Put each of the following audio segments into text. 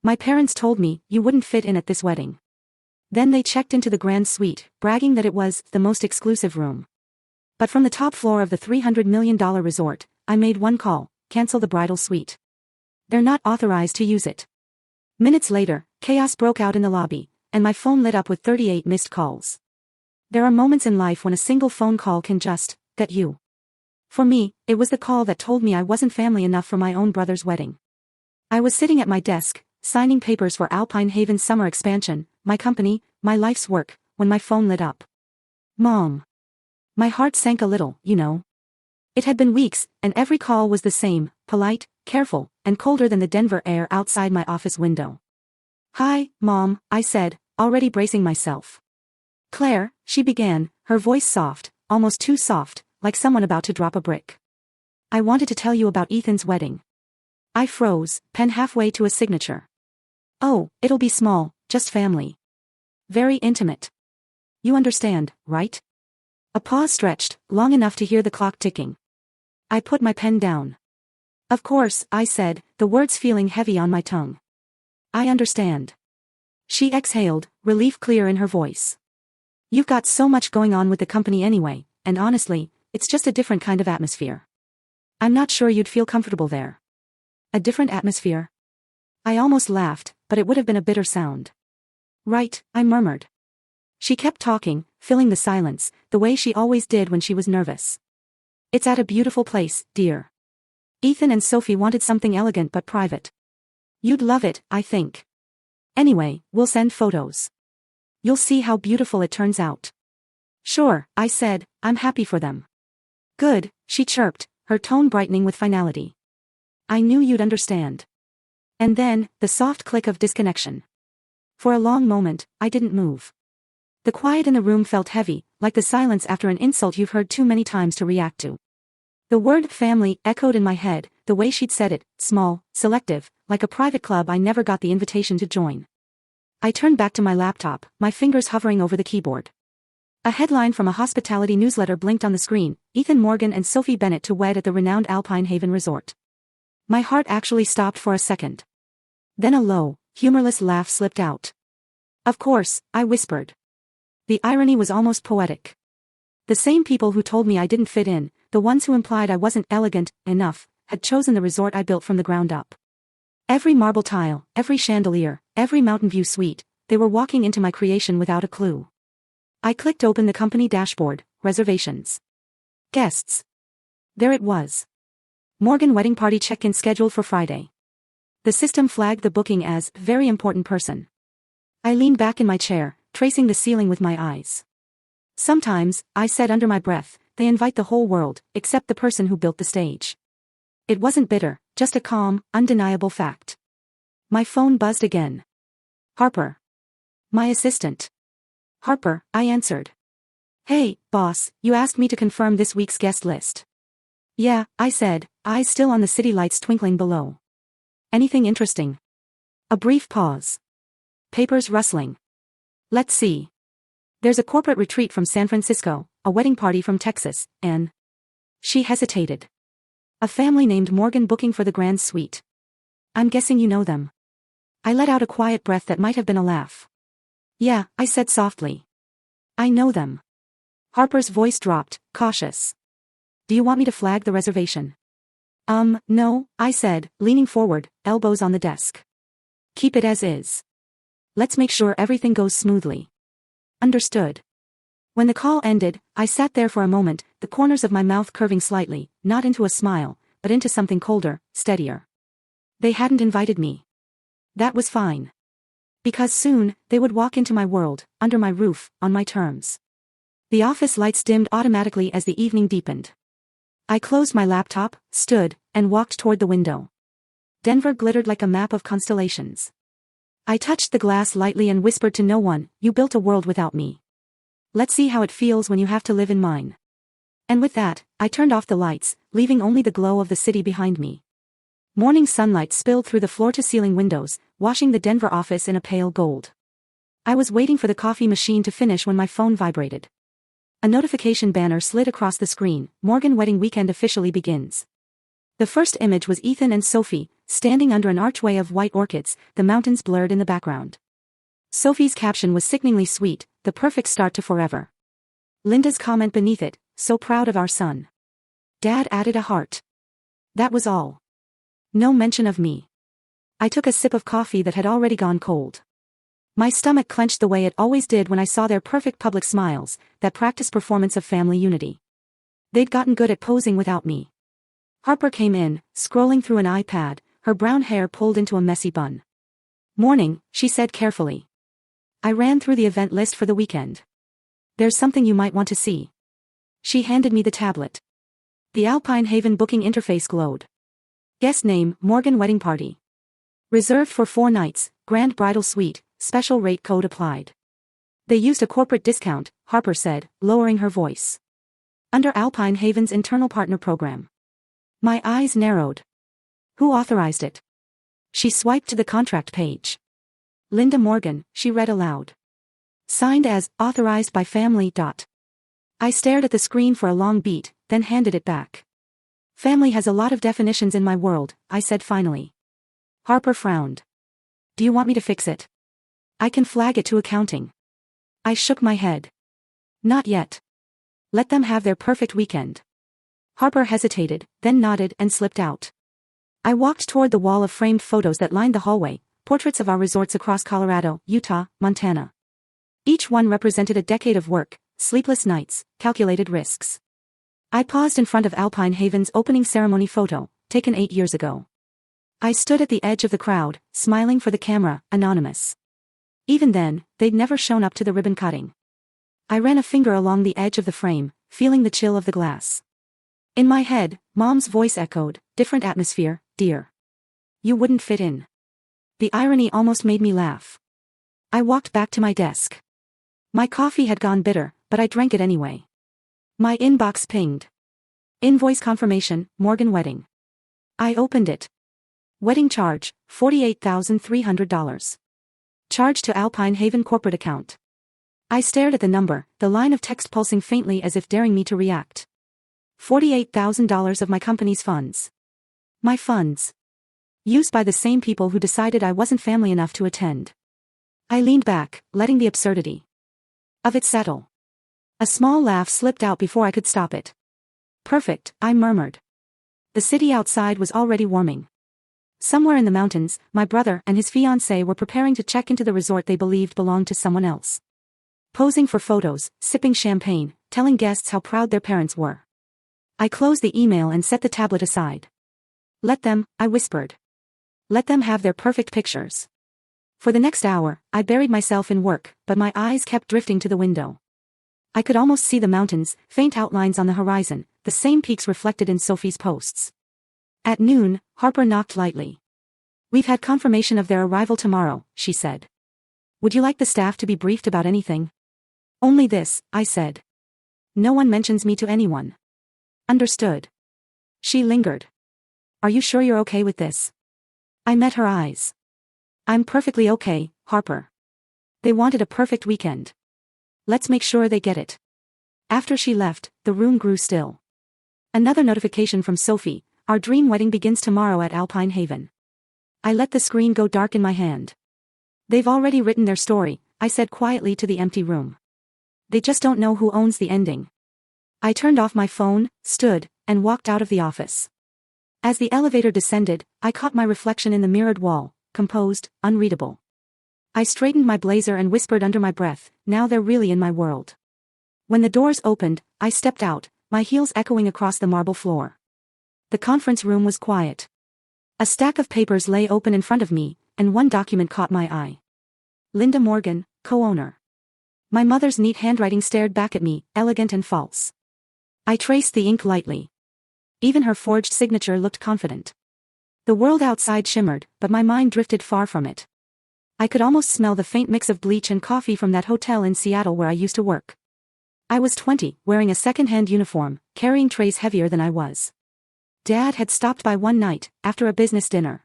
My parents told me you wouldn't fit in at this wedding. Then they checked into the grand suite, bragging that it was the most exclusive room. But from the top floor of the $300 million resort, I made one call: cancel the bridal suite. They're not authorized to use it. Minutes later, chaos broke out in the lobby, and my phone lit up with 38 missed calls. There are moments in life when a single phone call can just get you. For me, it was the call that told me I wasn't family enough for my own brother's wedding. I was sitting at my desk, signing papers for Alpine Haven's summer expansion, my company, my life's work, when my phone lit up. Mom. My heart sank a little, you know. It had been weeks, and every call was the same: polite, careful, and colder than the Denver air outside my office window. "Hi, Mom," I said, already bracing myself. "Claire," she began, her voice soft, almost too soft, like someone about to drop a brick. "I wanted to tell you about Ethan's wedding." I froze, pen halfway to a signature. "Oh, it'll be small, just family. Very intimate. You understand, right?" A pause stretched, long enough to hear the clock ticking. I put my pen down. "Of course," I said, the words feeling heavy on my tongue. "I understand." She exhaled, relief clear in her voice. "You've got so much going on with the company anyway, and honestly, it's just a different kind of atmosphere. I'm not sure you'd feel comfortable there." "A different atmosphere?" I almost laughed, but it would have been a bitter sound. "Right," I murmured. She kept talking, filling the silence, the way she always did when she was nervous. "It's at a beautiful place, dear. Ethan and Sophie wanted something elegant but private. You'd love it, I think. Anyway, we'll send photos. You'll see how beautiful it turns out." "Sure," I said, "I'm happy for them." "Good," she chirped, her tone brightening with finality. "I knew you'd understand." And then, the soft click of disconnection. For a long moment, I didn't move. The quiet in the room felt heavy, like the silence after an insult you've heard too many times to react to. The word family echoed in my head, the way she'd said it, small, selective, like a private club I never got the invitation to join. I turned back to my laptop, my fingers hovering over the keyboard. A headline from a hospitality newsletter blinked on the screen: Ethan Morgan and Sophie Bennett to wed at the renowned Alpine Haven Resort. My heart actually stopped for a second. Then a low, humorless laugh slipped out. "Of course," I whispered. The irony was almost poetic. The same people who told me I didn't fit in, the ones who implied I wasn't elegant enough, had chosen the resort I built from the ground up. Every marble tile, every chandelier, every mountain view suite, they were walking into my creation without a clue. I clicked open the company dashboard: reservations. Guests. There it was. Morgan wedding party check-in scheduled for Friday. The system flagged the booking as very important person. I leaned back in my chair, tracing the ceiling with my eyes. "Sometimes," I said under my breath, "they invite the whole world, except the person who built the stage." It wasn't bitter, just a calm, undeniable fact. My phone buzzed again. "Harper." "My assistant." "Harper," I answered. "Hey, boss, you asked me to confirm this week's guest list." "Yeah," I said, eyes still on the city lights twinkling below. "Anything interesting?" A brief pause. Papers rustling. "Let's see. There's a corporate retreat from San Francisco, a wedding party from Texas, and..." She hesitated. "A family named Morgan booking for the grand suite. I'm guessing you know them." I let out a quiet breath that might have been a laugh. "Yeah," I said softly. "I know them." Harper's voice dropped, cautious. "Do you want me to flag the reservation?" No," I said, leaning forward, elbows on the desk. "Keep it as is. Let's make sure everything goes smoothly." "Understood." When the call ended, I sat there for a moment, the corners of my mouth curving slightly, not into a smile, but into something colder, steadier. They hadn't invited me. That was fine. Because soon, they would walk into my world, under my roof, on my terms. The office lights dimmed automatically as the evening deepened. I closed my laptop, stood, and walked toward the window. Denver glittered like a map of constellations. I touched the glass lightly and whispered to no one, "You built a world without me. Let's see how it feels when you have to live in mine." And with that, I turned off the lights, leaving only the glow of the city behind me. Morning sunlight spilled through the floor-to-ceiling windows, washing the Denver office in a pale gold. I was waiting for the coffee machine to finish when my phone vibrated. A notification banner slid across the screen: Morgan wedding weekend officially begins. The first image was Ethan and Sophie, standing under an archway of white orchids, the mountains blurred in the background. Sophie's caption was sickeningly sweet, the perfect start to forever. Linda's comment beneath it, so proud of our son. Dad added a heart. That was all. No mention of me. I took a sip of coffee that had already gone cold. My stomach clenched the way it always did when I saw their perfect public smiles, that practiced performance of family unity. They'd gotten good at posing without me. Harper came in, scrolling through an iPad, her brown hair pulled into a messy bun. Morning, she said carefully. I ran through the event list for the weekend. There's something you might want to see. She handed me the tablet. The Alpine Haven booking interface glowed. Guest name, Morgan Wedding Party. Reserved for 4 nights, grand bridal suite, special rate code applied. They used a corporate discount, Harper said, lowering her voice. Under Alpine Haven's internal partner program. My eyes narrowed. Who authorized it? She swiped to the contract page. Linda Morgan, she read aloud. Signed as, authorized by family. I stared at the screen for a long beat, then handed it back. Family has a lot of definitions in my world, I said finally. Harper frowned. Do you want me to fix it? I can flag it to accounting. I shook my head. Not yet. Let them have their perfect weekend. Harper hesitated, then nodded and slipped out. I walked toward the wall of framed photos that lined the hallway, portraits of our resorts across Colorado, Utah, Montana. Each one represented a decade of work, sleepless nights, calculated risks. I paused in front of Alpine Haven's opening ceremony photo, taken 8 years ago. I stood at the edge of the crowd, smiling for the camera, anonymous. Even then, they'd never shown up to the ribbon cutting. I ran a finger along the edge of the frame, feeling the chill of the glass. In my head, Mom's voice echoed, different atmosphere, dear. You wouldn't fit in. The irony almost made me laugh. I walked back to my desk. My coffee had gone bitter, but I drank it anyway. My inbox pinged. Invoice confirmation, Morgan Wedding. I opened it. Wedding charge, $48,300. Charge to Alpine Haven corporate account. I stared at the number, the line of text pulsing faintly as if daring me to react. $48,000 of my company's funds. My funds. Used by the same people who decided I wasn't family enough to attend. I leaned back, letting the absurdity of it settle. A small laugh slipped out before I could stop it. Perfect, I murmured. The city outside was already warming. Somewhere in the mountains, my brother and his fiancée were preparing to check into the resort they believed belonged to someone else. Posing for photos, sipping champagne, telling guests how proud their parents were. I closed the email and set the tablet aside. Let them, I whispered. Let them have their perfect pictures. For the next hour, I buried myself in work, but my eyes kept drifting to the window. I could almost see the mountains, faint outlines on the horizon, the same peaks reflected in Sophie's posts. At noon, Harper knocked lightly. We've had confirmation of their arrival tomorrow, she said. Would you like the staff to be briefed about anything? Only this, I said. No one mentions me to anyone. Understood. She lingered. Are you sure you're okay with this? I met her eyes. I'm perfectly okay, Harper. They wanted a perfect weekend. Let's make sure they get it. After she left, the room grew still. Another notification from Sophie, our dream wedding begins tomorrow at Alpine Haven. I let the screen go dark in my hand. They've already written their story, I said quietly to the empty room. They just don't know who owns the ending. I turned off my phone, stood, and walked out of the office. As the elevator descended, I caught my reflection in the mirrored wall, composed, unreadable. I straightened my blazer and whispered under my breath, now they're really in my world. When the doors opened, I stepped out, my heels echoing across the marble floor. The conference room was quiet. A stack of papers lay open in front of me, and one document caught my eye. Linda Morgan, co-owner. My mother's neat handwriting stared back at me, elegant and false. I traced the ink lightly. Even her forged signature looked confident. The world outside shimmered, but my mind drifted far from it. I could almost smell the faint mix of bleach and coffee from that hotel in Seattle where I used to work. I was 20, wearing a second-hand uniform, carrying trays heavier than I was. Dad had stopped by one night, after a business dinner.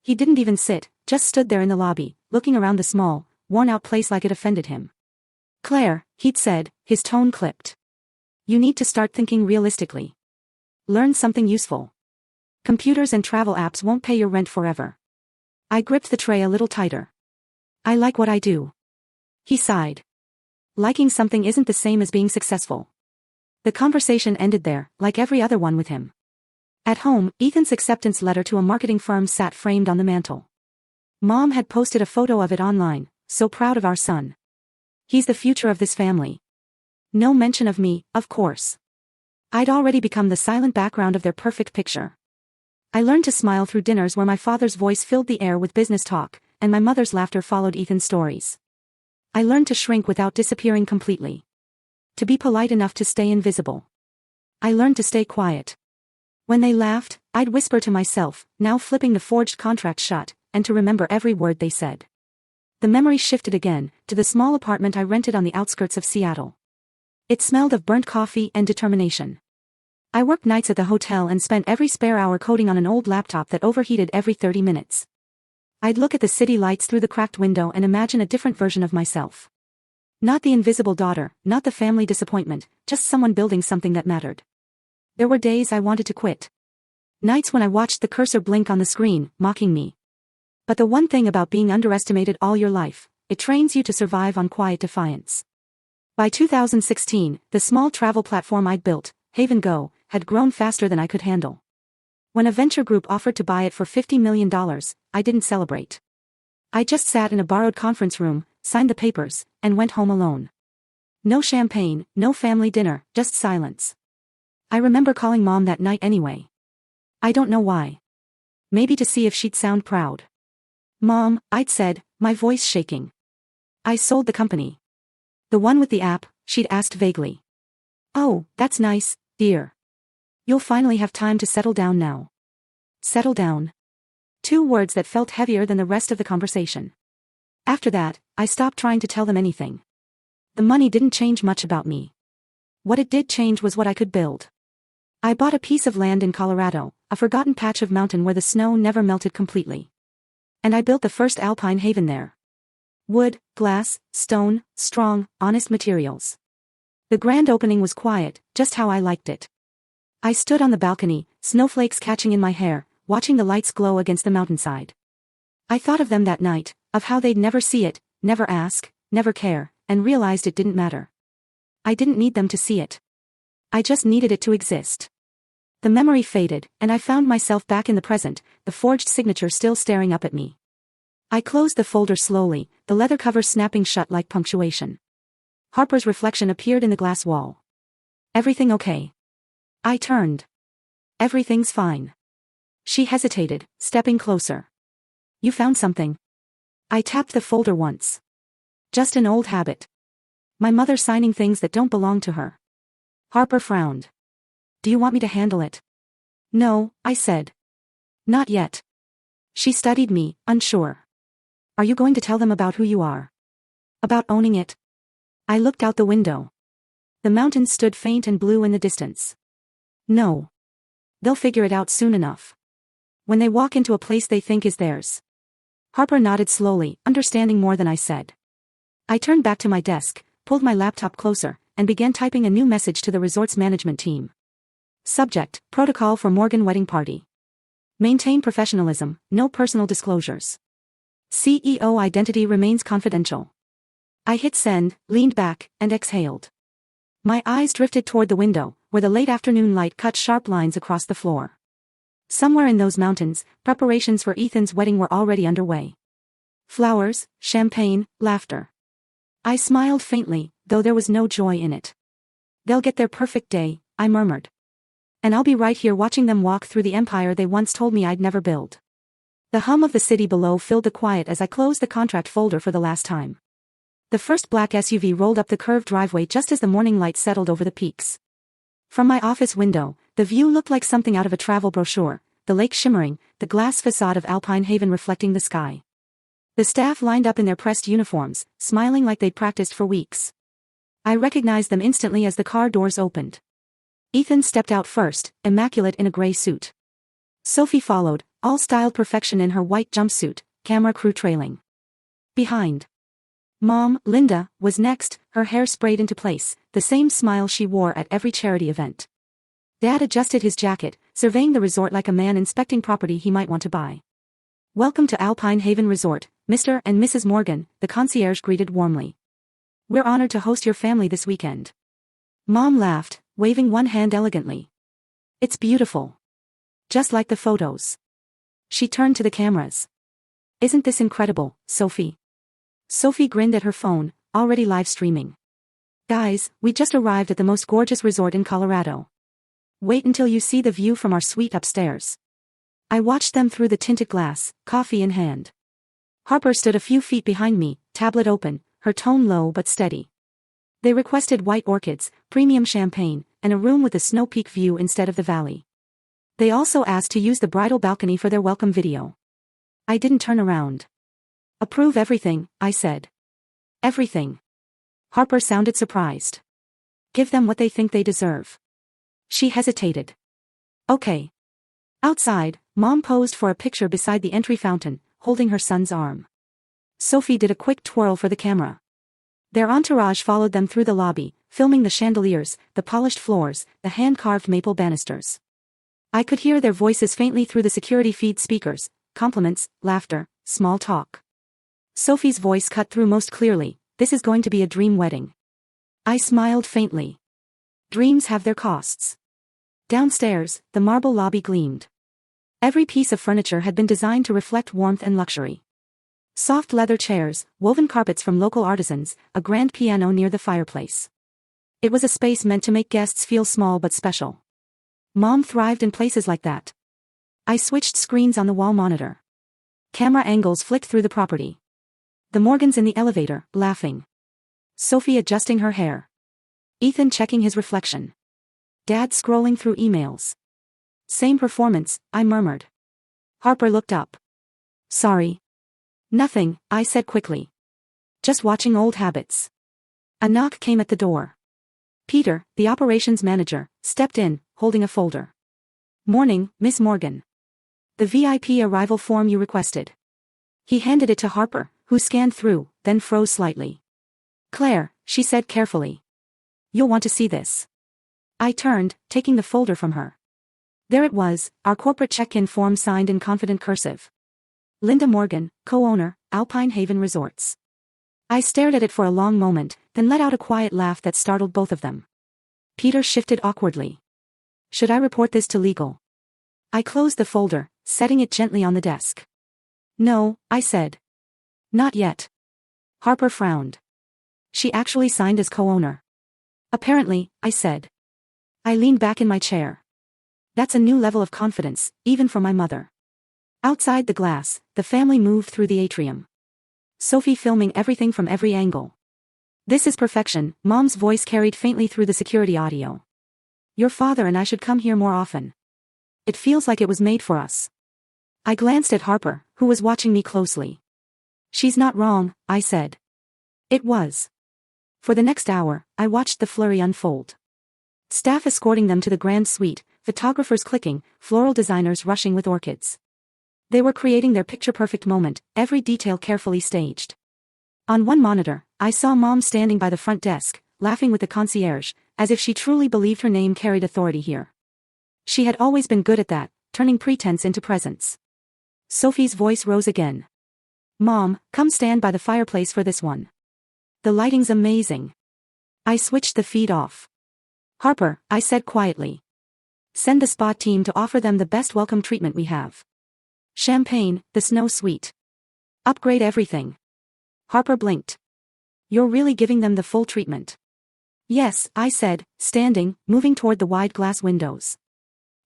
He didn't even sit, just stood there in the lobby, looking around the small, worn-out place like it offended him. Claire, he'd said, his tone clipped. You need to start thinking realistically. Learn something useful. Computers and travel apps won't pay your rent forever. I gripped the tray a little tighter. I like what I do. He sighed. Liking something isn't the same as being successful. The conversation ended there, like every other one with him. At home, Ethan's acceptance letter to a marketing firm sat framed on the mantel. Mom had posted a photo of it online, so proud of our son. He's the future of this family. No mention of me, of course. I'd already become the silent background of their perfect picture. I learned to smile through dinners where my father's voice filled the air with business talk, and my mother's laughter followed Ethan's stories. I learned to shrink without disappearing completely. To be polite enough to stay invisible. I learned to stay quiet. When they laughed, I'd whisper to myself, now flipping the forged contract shut, and to remember every word they said. The memory shifted again, to the small apartment I rented on the outskirts of Seattle. It smelled of burnt coffee and determination. I worked nights at the hotel and spent every spare hour coding on an old laptop that overheated every 30 minutes. I'd look at the city lights through the cracked window and imagine a different version of myself. Not the invisible daughter, not the family disappointment, just someone building something that mattered. There were days I wanted to quit. Nights when I watched the cursor blink on the screen, mocking me. But the one thing about being underestimated all your life, it trains you to survive on quiet defiance. By 2016, the small travel platform I'd built, Haven Go, had grown faster than I could handle. When a venture group offered to buy it for $50 million, I didn't celebrate. I just sat in a borrowed conference room, signed the papers, and went home alone. No champagne, no family dinner, just silence. I remember calling Mom that night anyway. I don't know why. Maybe to see if she'd sound proud. Mom, I'd said, my voice shaking. I sold the company. The one with the app, she'd asked vaguely. Oh, that's nice, dear. You'll finally have time to settle down now. Settle down. 2 words that felt heavier than the rest of the conversation. After that, I stopped trying to tell them anything. The money didn't change much about me. What it did change was what I could build. I bought a piece of land in Colorado, a forgotten patch of mountain where the snow never melted completely. And I built the first alpine haven there. Wood, glass, stone, strong, honest materials. The grand opening was quiet, just how I liked it. I stood on the balcony, snowflakes catching in my hair, watching the lights glow against the mountainside. I thought of them that night, of how they'd never see it, never ask, never care, and realized it didn't matter. I didn't need them to see it. I just needed it to exist. The memory faded, and I found myself back in the present, the forged signature still staring up at me. I closed the folder slowly, the leather cover snapping shut like punctuation. Harper's reflection appeared in the glass wall. Everything okay? I turned. Everything's fine. She hesitated, stepping closer. You found something? I tapped the folder once. Just an old habit. My mother signing things that don't belong to her. Harper frowned. Do you want me to handle it? No, I said. Not yet. She studied me, unsure. Are you going to tell them about who you are? About owning it? I looked out the window. The mountains stood faint and blue in the distance. No. They'll figure it out soon enough. When they walk into a place they think is theirs. Harper nodded slowly, understanding more than I said. I turned back to my desk, pulled my laptop closer, and began typing a new message to the resort's management team. Subject, protocol for Morgan wedding party. Maintain professionalism, no personal disclosures. CEO identity remains confidential. I hit send, leaned back, and exhaled. My eyes drifted toward the window, where the late afternoon light cut sharp lines across the floor. Somewhere in those mountains, preparations for Ethan's wedding were already underway. Flowers, champagne, laughter. I smiled faintly, though there was no joy in it. They'll get their perfect day, I murmured. And I'll be right here watching them walk through the empire they once told me I'd never build. The hum of the city below filled the quiet as I closed the contract folder for the last time. The first black SUV rolled up the curved driveway just as the morning light settled over the peaks. From my office window, the view looked like something out of a travel brochure, the lake shimmering, the glass facade of Alpine Haven reflecting the sky. The staff lined up in their pressed uniforms, smiling like they'd practiced for weeks. I recognized them instantly as the car doors opened. Ethan stepped out first, immaculate in a gray suit. Sophie followed, all styled perfection in her white jumpsuit, camera crew trailing behind. Mom, Linda, was next, her hair sprayed into place, the same smile she wore at every charity event. Dad adjusted his jacket, surveying the resort like a man inspecting property he might want to buy. "Welcome to Alpine Haven Resort, Mr. and Mrs. Morgan," the concierge greeted warmly. "We're honored to host your family this weekend." Mom laughed, waving one hand elegantly. "It's beautiful. Just like the photos." She turned to the cameras. "Isn't this incredible, Sophie?" Sophie grinned at her phone, already live streaming. "Guys, we just arrived at the most gorgeous resort in Colorado. Wait until you see the view from our suite upstairs." I watched them through the tinted glass, coffee in hand. Harper stood a few feet behind me, tablet open, her tone low but steady. They requested white orchids, premium champagne, and a room with a snow peak view instead of the valley. They also asked to use the bridal balcony for their welcome video. I didn't turn around. "Approve everything," I said. "Everything." Harper sounded surprised. "Give them what they think they deserve." She hesitated. "Okay." Outside, Mom posed for a picture beside the entry fountain, holding her son's arm. Sophie did a quick twirl for the camera. Their entourage followed them through the lobby, filming the chandeliers, the polished floors, the hand-carved maple banisters. I could hear their voices faintly through the security feed speakers, compliments, laughter, small talk. Sophie's voice cut through most clearly. "This is going to be a dream wedding." I smiled faintly. Dreams have their costs. Downstairs, the marble lobby gleamed. Every piece of furniture had been designed to reflect warmth and luxury. Soft leather chairs, woven carpets from local artisans, a grand piano near the fireplace. It was a space meant to make guests feel small but special. Mom thrived in places like that. I switched screens on the wall monitor. Camera angles flicked through the property. The Morgans in the elevator, laughing. Sophie adjusting her hair. Ethan checking his reflection. Dad scrolling through emails. "Same performance," I murmured. Harper looked up. "Sorry." "Nothing," I said quickly. "Just watching old habits." A knock came at the door. Peter, the operations manager, stepped in, holding a folder. "Morning, Miss Morgan. The VIP arrival form you requested." He handed it to Harper, who scanned through, then froze slightly. "Claire," she said carefully. "You'll want to see this." I turned, taking the folder from her. There it was, our corporate check-in form signed in confident cursive. Linda Morgan, co-owner, Alpine Haven Resorts. I stared at it for a long moment, then let out a quiet laugh that startled both of them. Peter shifted awkwardly. "Should I report this to legal?" I closed the folder, setting it gently on the desk. "No," I said. "Not yet." Harper frowned. "She actually signed as co-owner." "Apparently," I said. I leaned back in my chair. That's a new level of confidence, even for my mother. Outside the glass, the family moved through the atrium. Sophie filming everything from every angle. "This is perfection," Mom's voice carried faintly through the security audio. "Your father and I should come here more often. It feels like it was made for us." I glanced at Harper, who was watching me closely. "She's not wrong," I said. It was. For the next hour, I watched the flurry unfold. Staff escorting them to the grand suite, photographers clicking, floral designers rushing with orchids. They were creating their picture-perfect moment, every detail carefully staged. On one monitor, I saw Mom standing by the front desk, laughing with the concierge, as if she truly believed her name carried authority here. She had always been good at that, turning pretense into presence. Sophie's voice rose again. "Mom, come stand by the fireplace for this one. The lighting's amazing." I switched the feed off. "Harper," I said quietly. "Send the spa team to offer them the best welcome treatment we have. Champagne, the snow suite. Upgrade everything." Harper blinked. "You're really giving them the full treatment?" "Yes," I said, standing, moving toward the wide glass windows.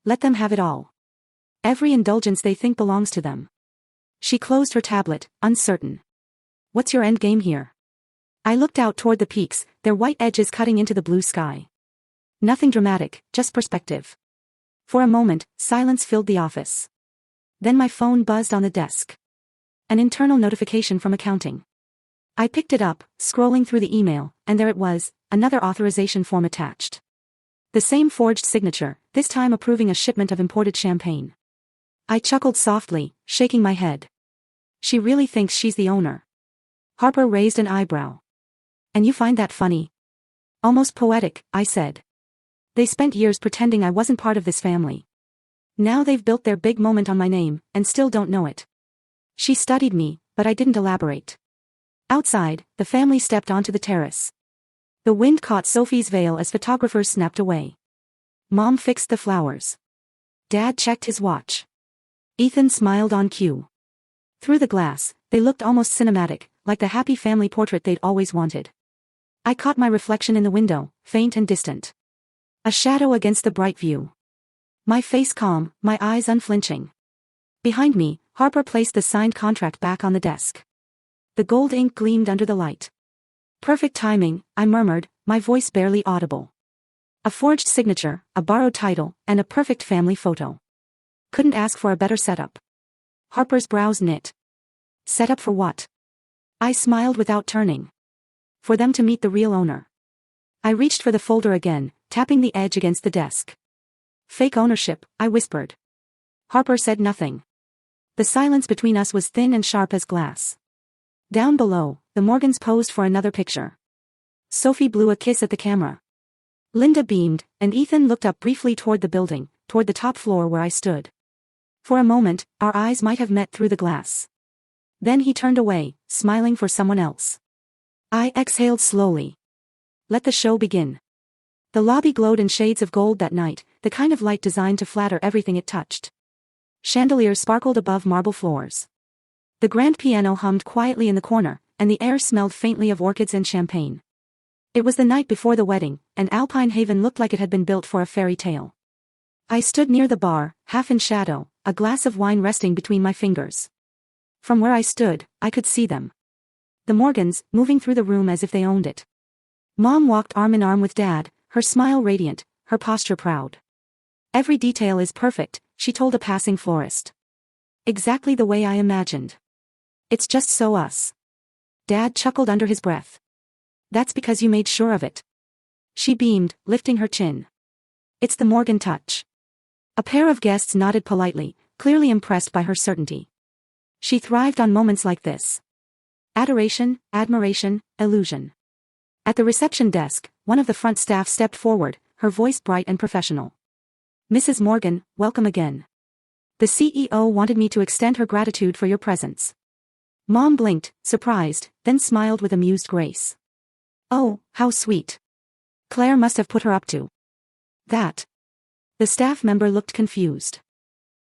"Let them have it all. Every indulgence they think belongs to them." She closed her tablet, uncertain. "What's your end game here?" I looked out toward the peaks, their white edges cutting into the blue sky. "Nothing dramatic, just perspective." For a moment, silence filled the office. Then my phone buzzed on the desk. An internal notification from accounting. I picked it up, scrolling through the email, and there it was, another authorization form attached. The same forged signature, this time approving a shipment of imported champagne. I chuckled softly, shaking my head. She really thinks she's the owner. Harper raised an eyebrow. "And you find that funny?" "Almost poetic," I said. They spent years pretending I wasn't part of this family. Now they've built their big moment on my name, and still don't know it. She studied me, but I didn't elaborate. Outside, the family stepped onto the terrace. The wind caught Sophie's veil as photographers snapped away. Mom fixed the flowers. Dad checked his watch. Ethan smiled on cue. Through the glass, they looked almost cinematic, like the happy family portrait they'd always wanted. I caught my reflection in the window, faint and distant. A shadow against the bright view. My face calm, my eyes unflinching. Behind me, Harper placed the signed contract back on the desk. The gold ink gleamed under the light. Perfect timing, I murmured, my voice barely audible. A forged signature, a borrowed title, and a perfect family photo. Couldn't ask for a better setup. Harper's brows knit. Set up for what? I smiled without turning. For them to meet the real owner. I reached for the folder again, tapping the edge against the desk. Fake ownership, I whispered. Harper said nothing. The silence between us was thin and sharp as glass. Down below, the Morgans posed for another picture. Sophie blew a kiss at the camera. Linda beamed, and Ethan looked up briefly toward the building, toward the top floor where I stood. For a moment, our eyes might have met through the glass. Then he turned away, smiling for someone else. I exhaled slowly. Let the show begin. The lobby glowed in shades of gold that night, the kind of light designed to flatter everything it touched. Chandeliers sparkled above marble floors. The grand piano hummed quietly in the corner, and the air smelled faintly of orchids and champagne. It was the night before the wedding, and Alpine Haven looked like it had been built for a fairy tale. I stood near the bar, half in shadow, a glass of wine resting between my fingers. From where I stood, I could see them. The Morgans, moving through the room as if they owned it. Mom walked arm in arm with Dad, her smile radiant, her posture proud. Every detail is perfect, she told a passing florist. Exactly the way I imagined. It's just so us. Dad chuckled under his breath. That's because you made sure of it. She beamed, lifting her chin. It's the Morgan touch. A pair of guests nodded politely, clearly impressed by her certainty. She thrived on moments like this. Adoration, admiration, illusion. At the reception desk, one of the front staff stepped forward, her voice bright and professional. Mrs. Morgan, welcome again. The CEO wanted me to extend her gratitude for your presence. Mom blinked, surprised, then smiled with amused grace. Oh, how sweet. Claire must have put her up to that. The staff member looked confused.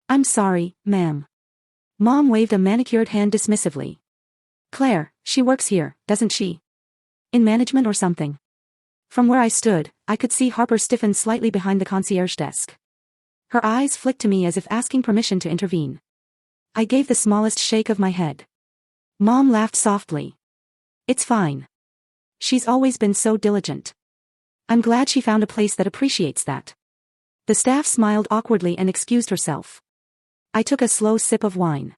I'm sorry, ma'am. Mom waved a manicured hand dismissively. Claire, she works here, doesn't she? In management or something? From where I stood, I could see Harper stiffen slightly behind the concierge desk. Her eyes flicked to me as if asking permission to intervene. I gave the smallest shake of my head. Mom laughed softly. It's fine. She's always been so diligent. I'm glad she found a place that appreciates that. The staff smiled awkwardly and excused herself. I took a slow sip of wine.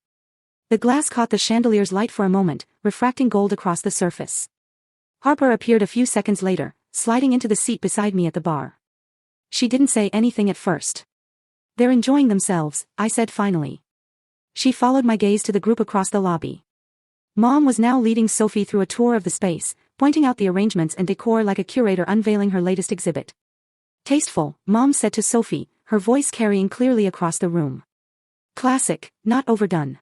The glass caught the chandelier's light for a moment, refracting gold across the surface. Harper appeared a few seconds later, sliding into the seat beside me at the bar. She didn't say anything at first. They're enjoying themselves, I said finally. She followed my gaze to the group across the lobby. Mom was now leading Sophie through a tour of the space, pointing out the arrangements and decor like a curator unveiling her latest exhibit. Tasteful, Mom said to Sophie, her voice carrying clearly across the room. Classic, not overdone.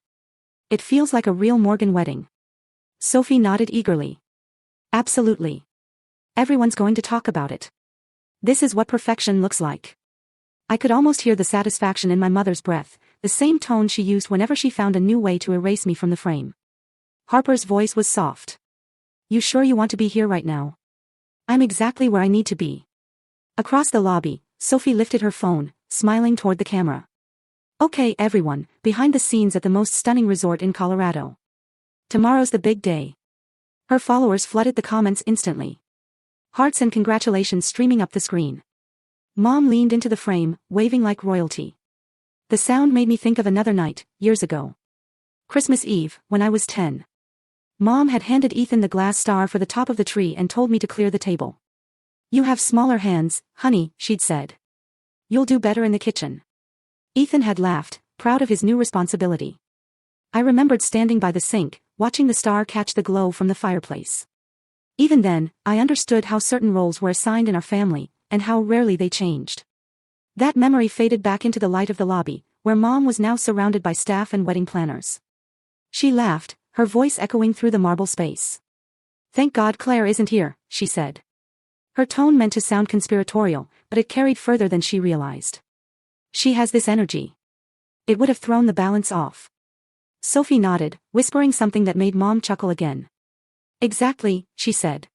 It feels like a real Morgan wedding. Sophie nodded eagerly. Absolutely. Everyone's going to talk about it. This is what perfection looks like. I could almost hear the satisfaction in my mother's breath, the same tone she used whenever she found a new way to erase me from the frame. Harper's voice was soft. You sure you want to be here right now? I'm exactly where I need to be. Across the lobby, Sophie lifted her phone, smiling toward the camera. Okay everyone, behind the scenes at the most stunning resort in Colorado. Tomorrow's the big day. Her followers flooded the comments instantly. Hearts and congratulations streaming up the screen. Mom leaned into the frame, waving like royalty. The sound made me think of another night, years ago. Christmas Eve, when I was 10. Mom had handed Ethan the glass star for the top of the tree and told me to clear the table. You have smaller hands, honey, she'd said. You'll do better in the kitchen. Ethan had laughed, proud of his new responsibility. I remembered standing by the sink, watching the star catch the glow from the fireplace. Even then, I understood how certain roles were assigned in our family, and how rarely they changed. That memory faded back into the light of the lobby, where Mom was now surrounded by staff and wedding planners. She laughed, her voice echoing through the marble space. "Thank God Claire isn't here," she said. Her tone meant to sound conspiratorial, but it carried further than she realized. "She has this energy. It would have thrown the balance off." Sophie nodded, whispering something that made Mom chuckle again. "Exactly," she said.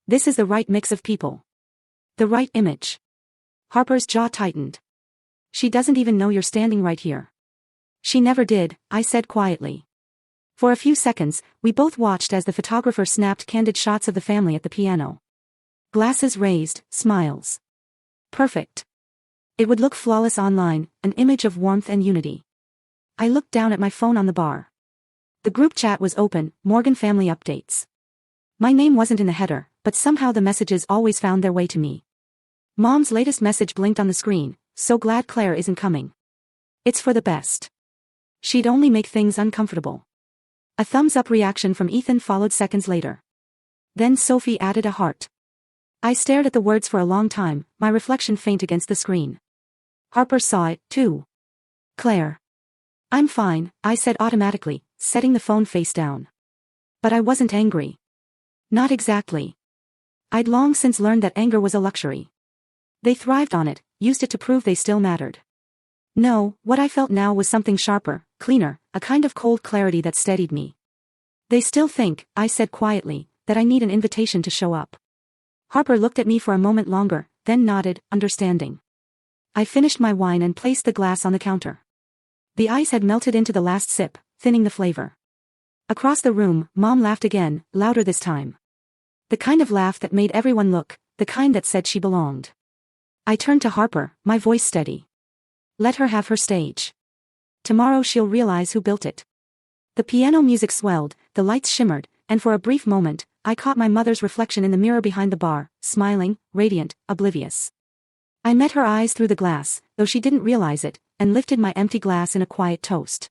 "This is the right mix of people. The right image." Harper's jaw tightened. "She doesn't even know you're standing right here." "She never did," I said quietly. For a few seconds, we both watched as the photographer snapped candid shots of the family at the piano. Glasses raised, smiles. Perfect. It would look flawless online, an image of warmth and unity. I looked down at my phone on the bar. The group chat was open, Morgan family updates. My name wasn't in the header, but somehow the messages always found their way to me. Mom's latest message blinked on the screen, "So glad Claire isn't coming. It's for the best. She'd only make things uncomfortable." A thumbs-up reaction from Ethan followed seconds later. Then Sophie added a heart. I stared at the words for a long time, my reflection faint against the screen. Harper saw it, too. "Claire. I'm fine," I said automatically, setting the phone face down. But I wasn't angry. Not exactly. I'd long since learned that anger was a luxury. They thrived on it, used it to prove they still mattered. No, what I felt now was something sharper, cleaner, a kind of cold clarity that steadied me. "They still think," I said quietly, "that I need an invitation to show up." Harper looked at me for a moment longer, then nodded, understanding. I finished my wine and placed the glass on the counter. The ice had melted into the last sip, thinning the flavor. Across the room, Mom laughed again, louder this time. The kind of laugh that made everyone look, the kind that said she belonged. I turned to Harper, my voice steady. "Let her have her stage. Tomorrow she'll realize who built it." The piano music swelled, the lights shimmered, and for a brief moment, I caught my mother's reflection in the mirror behind the bar, smiling, radiant, oblivious. I met her eyes through the glass, though she didn't realize it, and lifted my empty glass in a quiet toast.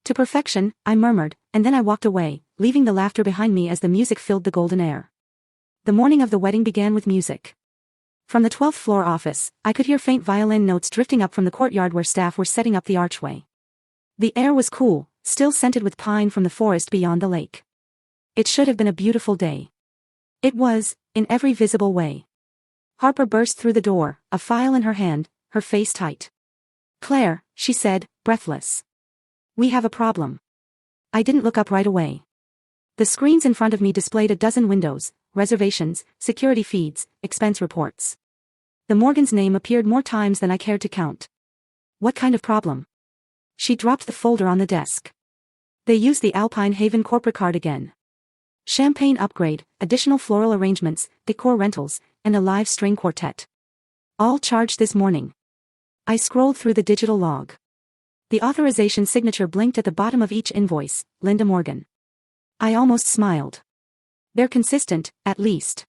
"To perfection," I murmured, and then I walked away, leaving the laughter behind me as the music filled the golden air. The morning of the wedding began with music. From the 12th floor office, I could hear faint violin notes drifting up from the courtyard where staff were setting up the archway. The air was cool, still scented with pine from the forest beyond the lake. It should have been a beautiful day. It was, in every visible way. Harper burst through the door, a file in her hand, her face tight. "Claire," she said, breathless. "We have a problem." I didn't look up right away. The screens in front of me displayed a dozen windows, reservations, security feeds, expense reports. The Morgan's name appeared more times than I cared to count. "What kind of problem?" She dropped the folder on the desk. "They used the Alpine Haven corporate card again. Champagne upgrade, additional floral arrangements, decor rentals, and a live string quartet. All charged this morning." I scrolled through the digital log. The authorization signature blinked at the bottom of each invoice, Linda Morgan. I almost smiled. "They're consistent, at least."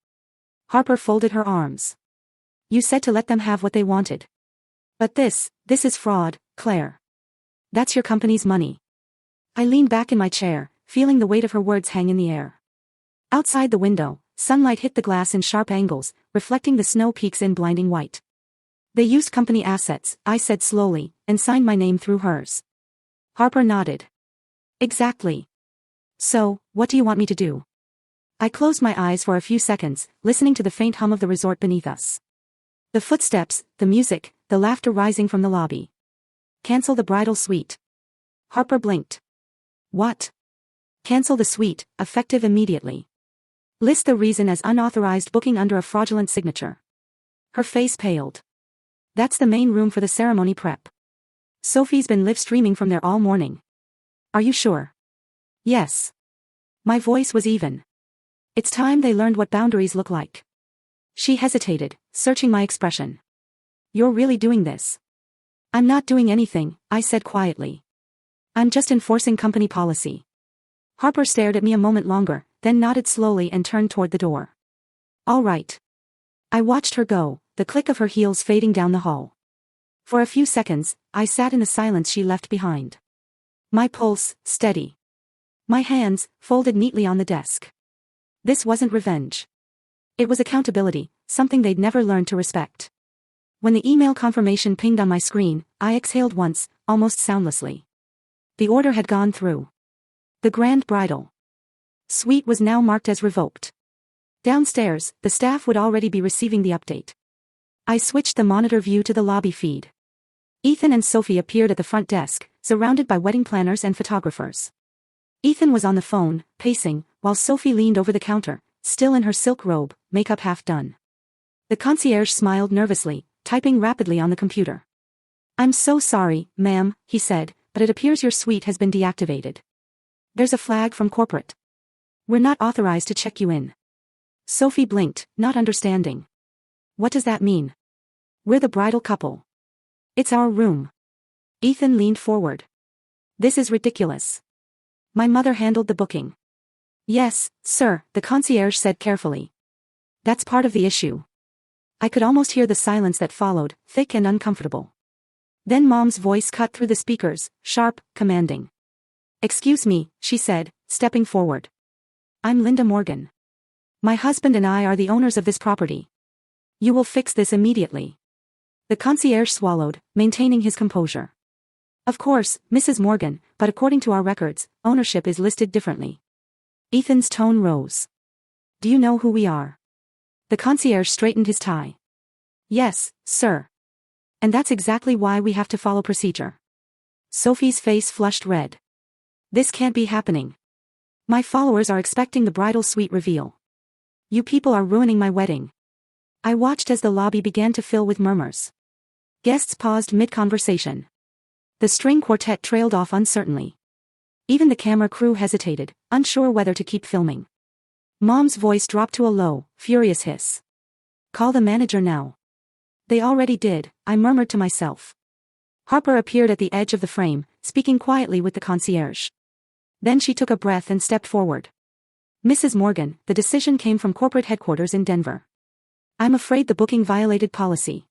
Harper folded her arms. "You said to let them have what they wanted. But this is fraud, Claire. That's your company's money." I leaned back in my chair, feeling the weight of her words hang in the air. Outside the window, sunlight hit the glass in sharp angles, reflecting the snow peaks in blinding white. "They used company assets," I said slowly, "and signed my name through hers." Harper nodded. "Exactly. So, what do you want me to do?" I closed my eyes for a few seconds, listening to the faint hum of the resort beneath us. The footsteps, the music, the laughter rising from the lobby. "Cancel the bridal suite." Harper blinked. "What?" "Cancel the suite, effective immediately. List the reason as unauthorized booking under a fraudulent signature." Her face paled. "That's the main room for the ceremony prep. Sophie's been live streaming from there all morning." "Are you sure?" "Yes." My voice was even. "It's time they learned what boundaries look like." She hesitated, searching my expression. "You're really doing this?" "I'm not doing anything," I said quietly. "I'm just enforcing company policy." Harper stared at me a moment longer, then nodded slowly and turned toward the door. "All right." I watched her go, the click of her heels fading down the hall. For a few seconds, I sat in the silence she left behind. My pulse, steady. My hands, folded neatly on the desk. This wasn't revenge. It was accountability, something they'd never learned to respect. When the email confirmation pinged on my screen, I exhaled once, almost soundlessly. The order had gone through. The grand bridal suite was now marked as revoked. Downstairs, the staff would already be receiving the update. I switched the monitor view to the lobby feed. Ethan and Sophie appeared at the front desk, surrounded by wedding planners and photographers. Ethan was on the phone, pacing, while Sophie leaned over the counter, still in her silk robe, makeup half done. The concierge smiled nervously, typing rapidly on the computer. "I'm so sorry, ma'am," he said, "but it appears your suite has been deactivated. There's a flag from corporate. We're not authorized to check you in." Sophie blinked, not understanding. "What does that mean? We're the bridal couple. It's our room." Ethan leaned forward. "This is ridiculous. My mother handled the booking." "Yes, sir," the concierge said carefully. "That's part of the issue." I could almost hear the silence that followed, thick and uncomfortable. Then Mom's voice cut through the speakers, sharp, commanding. "Excuse me," she said, stepping forward. "I'm Linda Morgan. My husband and I are the owners of this property. You will fix this immediately." The concierge swallowed, maintaining his composure. "Of course, Mrs. Morgan, but according to our records, ownership is listed differently." Ethan's tone rose. "Do you know who we are?" The concierge straightened his tie. "Yes, sir. And that's exactly why we have to follow procedure." Sophie's face flushed red. "This can't be happening. My followers are expecting the bridal suite reveal. You people are ruining my wedding." I watched as the lobby began to fill with murmurs. Guests paused mid-conversation. The string quartet trailed off uncertainly. Even the camera crew hesitated, unsure whether to keep filming. Mom's voice dropped to a low, furious hiss. "Call the manager now." "They already did," I murmured to myself. Harper appeared at the edge of the frame, speaking quietly with the concierge. Then she took a breath and stepped forward. "Mrs. Morgan, the decision came from corporate headquarters in Denver. I'm afraid the booking violated policy."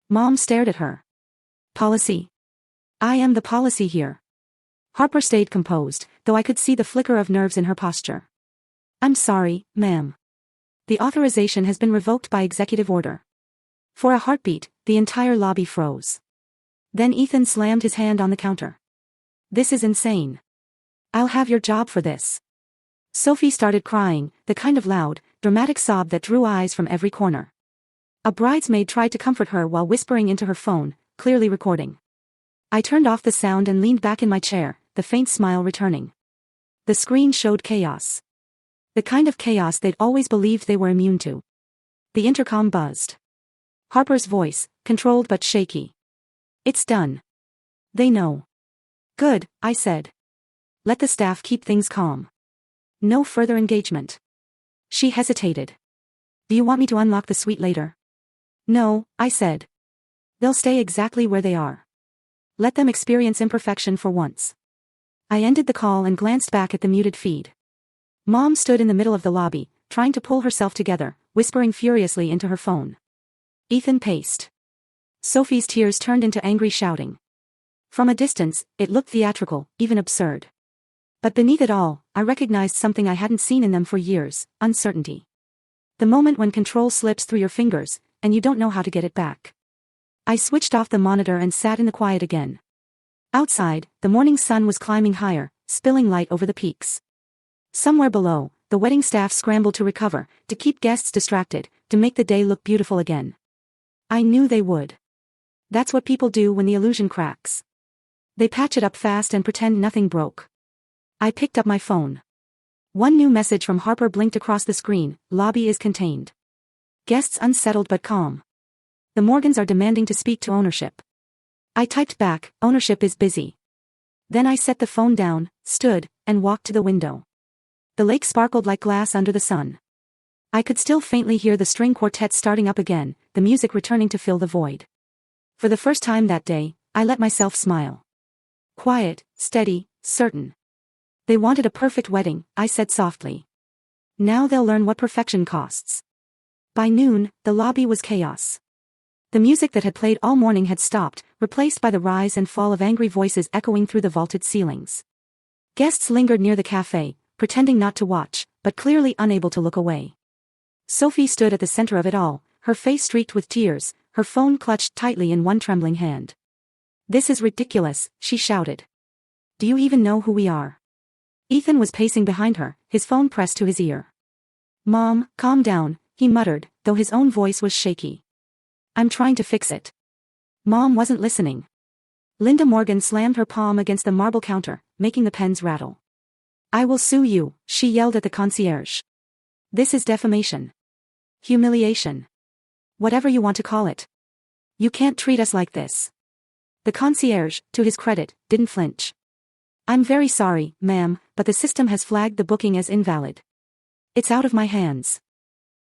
Mom stared at her. "Policy? I am the policy here." Harper stayed composed, though I could see the flicker of nerves in her posture. "I'm sorry, ma'am. The authorization has been revoked by executive order." For a heartbeat, the entire lobby froze. Then Ethan slammed his hand on the counter. "This is insane. I'll have your job for this." Sophie started crying, the kind of loud, dramatic sob that drew eyes from every corner. A bridesmaid tried to comfort her while whispering into her phone, clearly recording. I turned off the sound and leaned back in my chair, the faint smile returning. The screen showed chaos. The kind of chaos they'd always believed they were immune to. The intercom buzzed. Harper's voice, controlled but shaky. "It's done. They know." "Good," I said. "Let the staff keep things calm. No further engagement." She hesitated. "Do you want me to unlock the suite later?" "No," I said. "They'll stay exactly where they are. Let them experience imperfection for once." I ended the call and glanced back at the muted feed. Mom stood in the middle of the lobby, trying to pull herself together, whispering furiously into her phone. Ethan paced. Sophie's tears turned into angry shouting. From a distance, it looked theatrical, even absurd. But beneath it all, I recognized something I hadn't seen in them for years: uncertainty. The moment when control slips through your fingers, and you don't know how to get it back. I switched off the monitor and sat in the quiet again. Outside, the morning sun was climbing higher, spilling light over the peaks. Somewhere below, the wedding staff scrambled to recover, to keep guests distracted, to make the day look beautiful again. I knew they would. That's what people do when the illusion cracks. They patch it up fast and pretend nothing broke. I picked up my phone. One new message from Harper blinked across the screen: "Lobby is contained. Guests unsettled but calm. The Morgans are demanding to speak to ownership." I typed back, "Ownership is busy." Then I set the phone down, stood, and walked to the window. The lake sparkled like glass under the sun. I could still faintly hear the string quartet starting up again, the music returning to fill the void. For the first time that day, I let myself smile. Quiet, steady, certain. "They wanted a perfect wedding," I said softly. "Now they'll learn what perfection costs." By noon, the lobby was chaos. The music that had played all morning had stopped, replaced by the rise and fall of angry voices echoing through the vaulted ceilings. Guests lingered near the cafe, pretending not to watch, but clearly unable to look away. Sophie stood at the center of it all, her face streaked with tears, her phone clutched tightly in one trembling hand. "This is ridiculous," she shouted. "Do you even know who we are?" Ethan was pacing behind her, his phone pressed to his ear. "Mom, calm down," he muttered, though his own voice was shaky. "I'm trying to fix it." Mom wasn't listening. Linda Morgan slammed her palm against the marble counter, making the pens rattle. "I will sue you," she yelled at the concierge. "This is defamation. Humiliation. Whatever you want to call it. You can't treat us like this." The concierge, to his credit, didn't flinch. "I'm very sorry, ma'am, but the system has flagged the booking as invalid. It's out of my hands."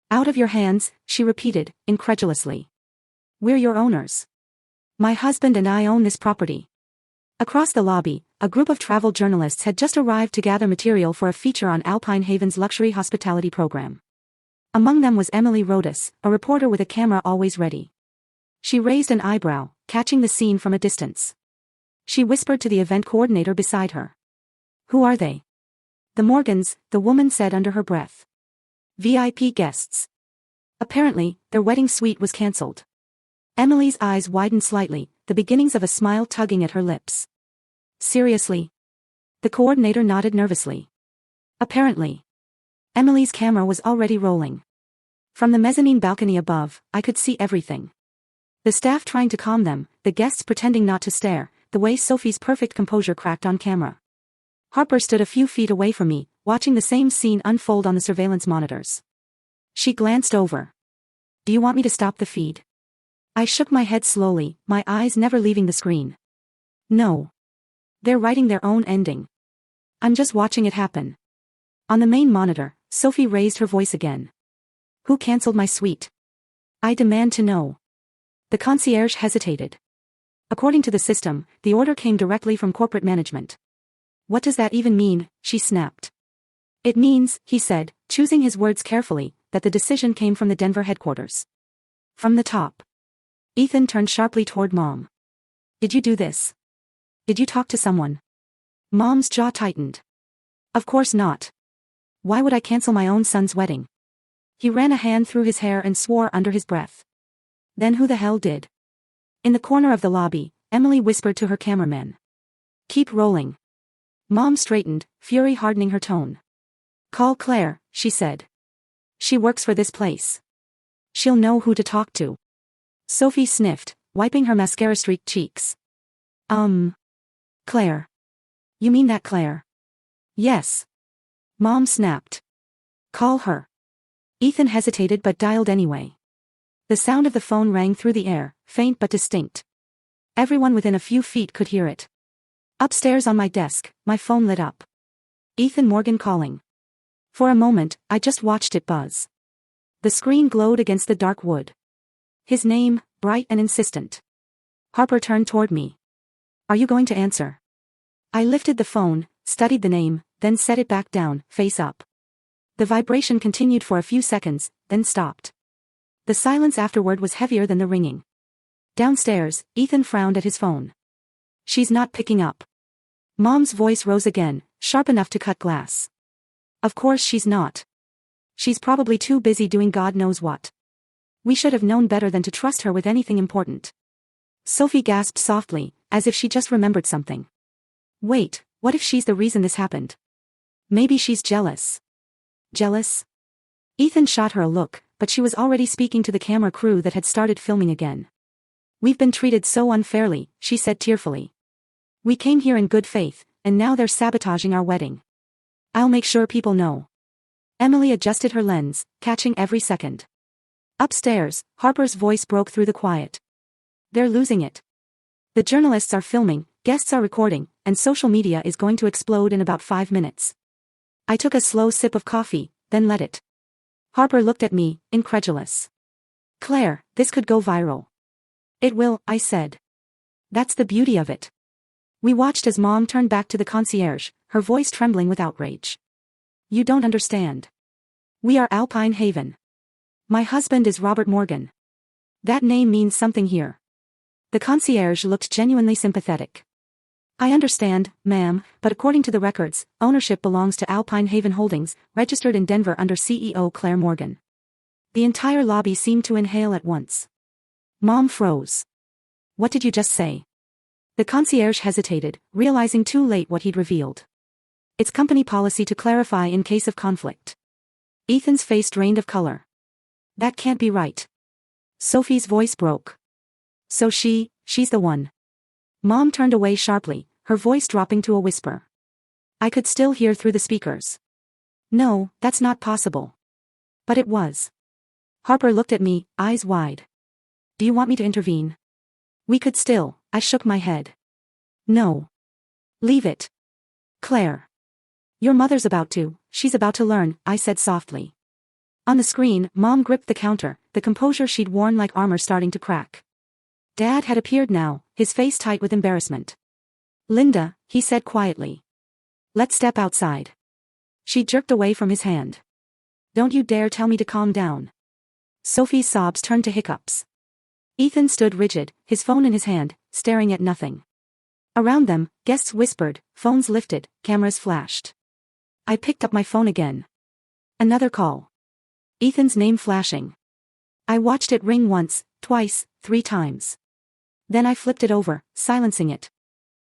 "Out of your hands," she repeated, incredulously. "We're your owners. My husband and I own this property." Across the lobby, a group of travel journalists had just arrived to gather material for a feature on Alpine Haven's luxury hospitality program. Among them was Emily Rodas, a reporter with a camera always ready. She raised an eyebrow, catching the scene from a distance. She whispered to the event coordinator beside her. "Who are they?" "The Morgans," the woman said under her breath. "VIP guests. Apparently, their wedding suite was cancelled." Emily's eyes widened slightly, the beginnings of a smile tugging at her lips. "Seriously?" The coordinator nodded nervously. "Apparently." Emily's camera was already rolling. From the mezzanine balcony above, I could see everything. The staff trying to calm them, the guests pretending not to stare, the way Sophie's perfect composure cracked on camera. Harper stood a few feet away from me, watching the same scene unfold on the surveillance monitors. She glanced over. "Do you want me to stop the feed?" I shook my head slowly, my eyes never leaving the screen. "No. They're writing their own ending. I'm just watching it happen." On the main monitor, Sophie raised her voice again. "Who cancelled my suite? I demand to know." The concierge hesitated. "According to the system, the order came directly from corporate management." "What does that even mean?" she snapped. "It means," he said, choosing his words carefully, "that the decision came from the Denver headquarters. From the top." Ethan turned sharply toward Mom. "Did you do this? Did you talk to someone?" Mom's jaw tightened. "Of course not. Why would I cancel my own son's wedding?" He ran a hand through his hair and swore under his breath. "Then who the hell did?" In the corner of the lobby, Emily whispered to her cameraman. "Keep rolling." Mom straightened, fury hardening her tone. "Call Claire," she said. "She works for this place. She'll know who to talk to." Sophie sniffed, wiping her mascara-streaked cheeks. Claire. You mean that Claire?" "Yes." Mom snapped. "Call her." Ethan hesitated but dialed anyway. The sound of the phone rang through the air, faint but distinct. Everyone within a few feet could hear it. Upstairs on my desk, my phone lit up. Ethan Morgan calling. For a moment, I just watched it buzz. The screen glowed against the dark wood. His name, bright and insistent. Harper turned toward me. "Are you going to answer?" I lifted the phone, studied the name, then set it back down, face up. The vibration continued for a few seconds, then stopped. The silence afterward was heavier than the ringing. Downstairs, Ethan frowned at his phone. "She's not picking up." Mom's voice rose again, sharp enough to cut glass. "Of course she's not. She's probably too busy doing God knows what. We should have known better than to trust her with anything important." Sophie gasped softly, as if she just remembered something. "Wait, what if she's the reason this happened? Maybe she's jealous." "Jealous?" Ethan shot her a look, but she was already speaking to the camera crew that had started filming again. "We've been treated so unfairly," she said tearfully. "We came here in good faith, and now they're sabotaging our wedding. I'll make sure people know." Emily adjusted her lens, catching every second. Upstairs, Harper's voice broke through the quiet. "They're losing it. The journalists are filming, guests are recording, and social media is going to explode in about 5 minutes." I took a slow sip of coffee, then let it. Harper looked at me, incredulous. "Claire, this could go viral." "It will," I said. "That's the beauty of it." We watched as Mom turned back to the concierge, her voice trembling with outrage. "You don't understand. We are Alpine Haven. My husband is Robert Morgan. That name means something here." The concierge looked genuinely sympathetic. "I understand, ma'am, but according to the records, ownership belongs to Alpine Haven Holdings, registered in Denver under CEO Claire Morgan. The entire lobby seemed to inhale at once. Mom froze. What did you just say? The concierge hesitated, realizing too late what he'd revealed. It's company policy to clarify in case of conflict. Ethan's face drained of color. That can't be right. Sophie's voice broke. So she's the one. Mom turned away sharply, her voice dropping to a whisper. I could still hear through the speakers. No, that's not possible. But it was. Harper looked at me, eyes wide. Do you want me to intervene? We could still. I shook my head. No. Leave it. Claire. Your mother's about to, she's about to learn, I said softly. On the screen, Mom gripped the counter, the composure she'd worn like armor starting to crack. Dad had appeared now, his face tight with embarrassment. Linda, he said quietly. Let's step outside. She jerked away from his hand. Don't you dare tell me to calm down. Sophie's sobs turned to hiccups. Ethan stood rigid, his phone in his hand, staring at nothing. Around them, guests whispered, phones lifted, cameras flashed. I picked up my phone again. Another call. Ethan's name flashing. I watched it ring once, twice, 3 times. Then I flipped it over, silencing it.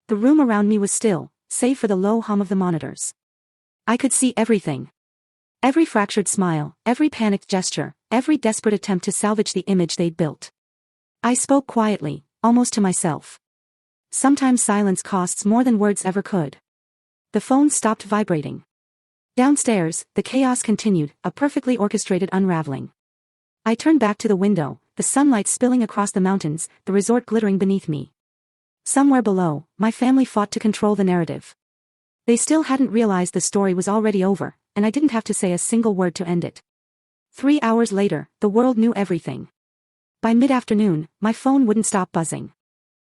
The room around me was still, save for the low hum of the monitors. I could see everything. Every fractured smile, every panicked gesture, every desperate attempt to salvage the image they'd built. I spoke quietly, almost to myself. Sometimes silence costs more than words ever could. The phone stopped vibrating. Downstairs, the chaos continued, a perfectly orchestrated unraveling. I turned back to the window, the sunlight spilling across the mountains, the resort glittering beneath me. Somewhere below, my family fought to control the narrative. They still hadn't realized the story was already over, and I didn't have to say a single word to end it. 3 hours later, the world knew everything. By mid-afternoon, my phone wouldn't stop buzzing.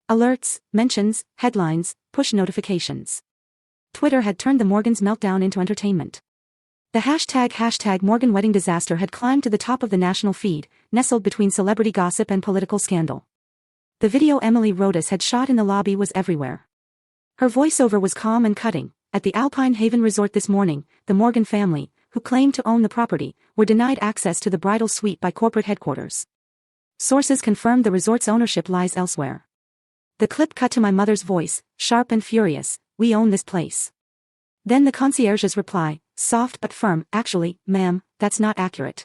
Alerts, mentions, headlines, push notifications. Twitter had turned the Morgans' meltdown into entertainment. The hashtag Morgan wedding disaster had climbed to the top of the national feed, nestled between celebrity gossip and political scandal. The video Emily Rodas had shot in the lobby was everywhere. Her voiceover was calm and cutting. At the Alpine Haven Resort this morning, the Morgan family, who claimed to own the property, were denied access to the bridal suite by corporate headquarters. Sources confirmed the resort's ownership lies elsewhere. The clip cut to my mother's voice, sharp and furious, "We own this place." Then the concierge's reply, soft but firm, "Actually, ma'am, that's not accurate."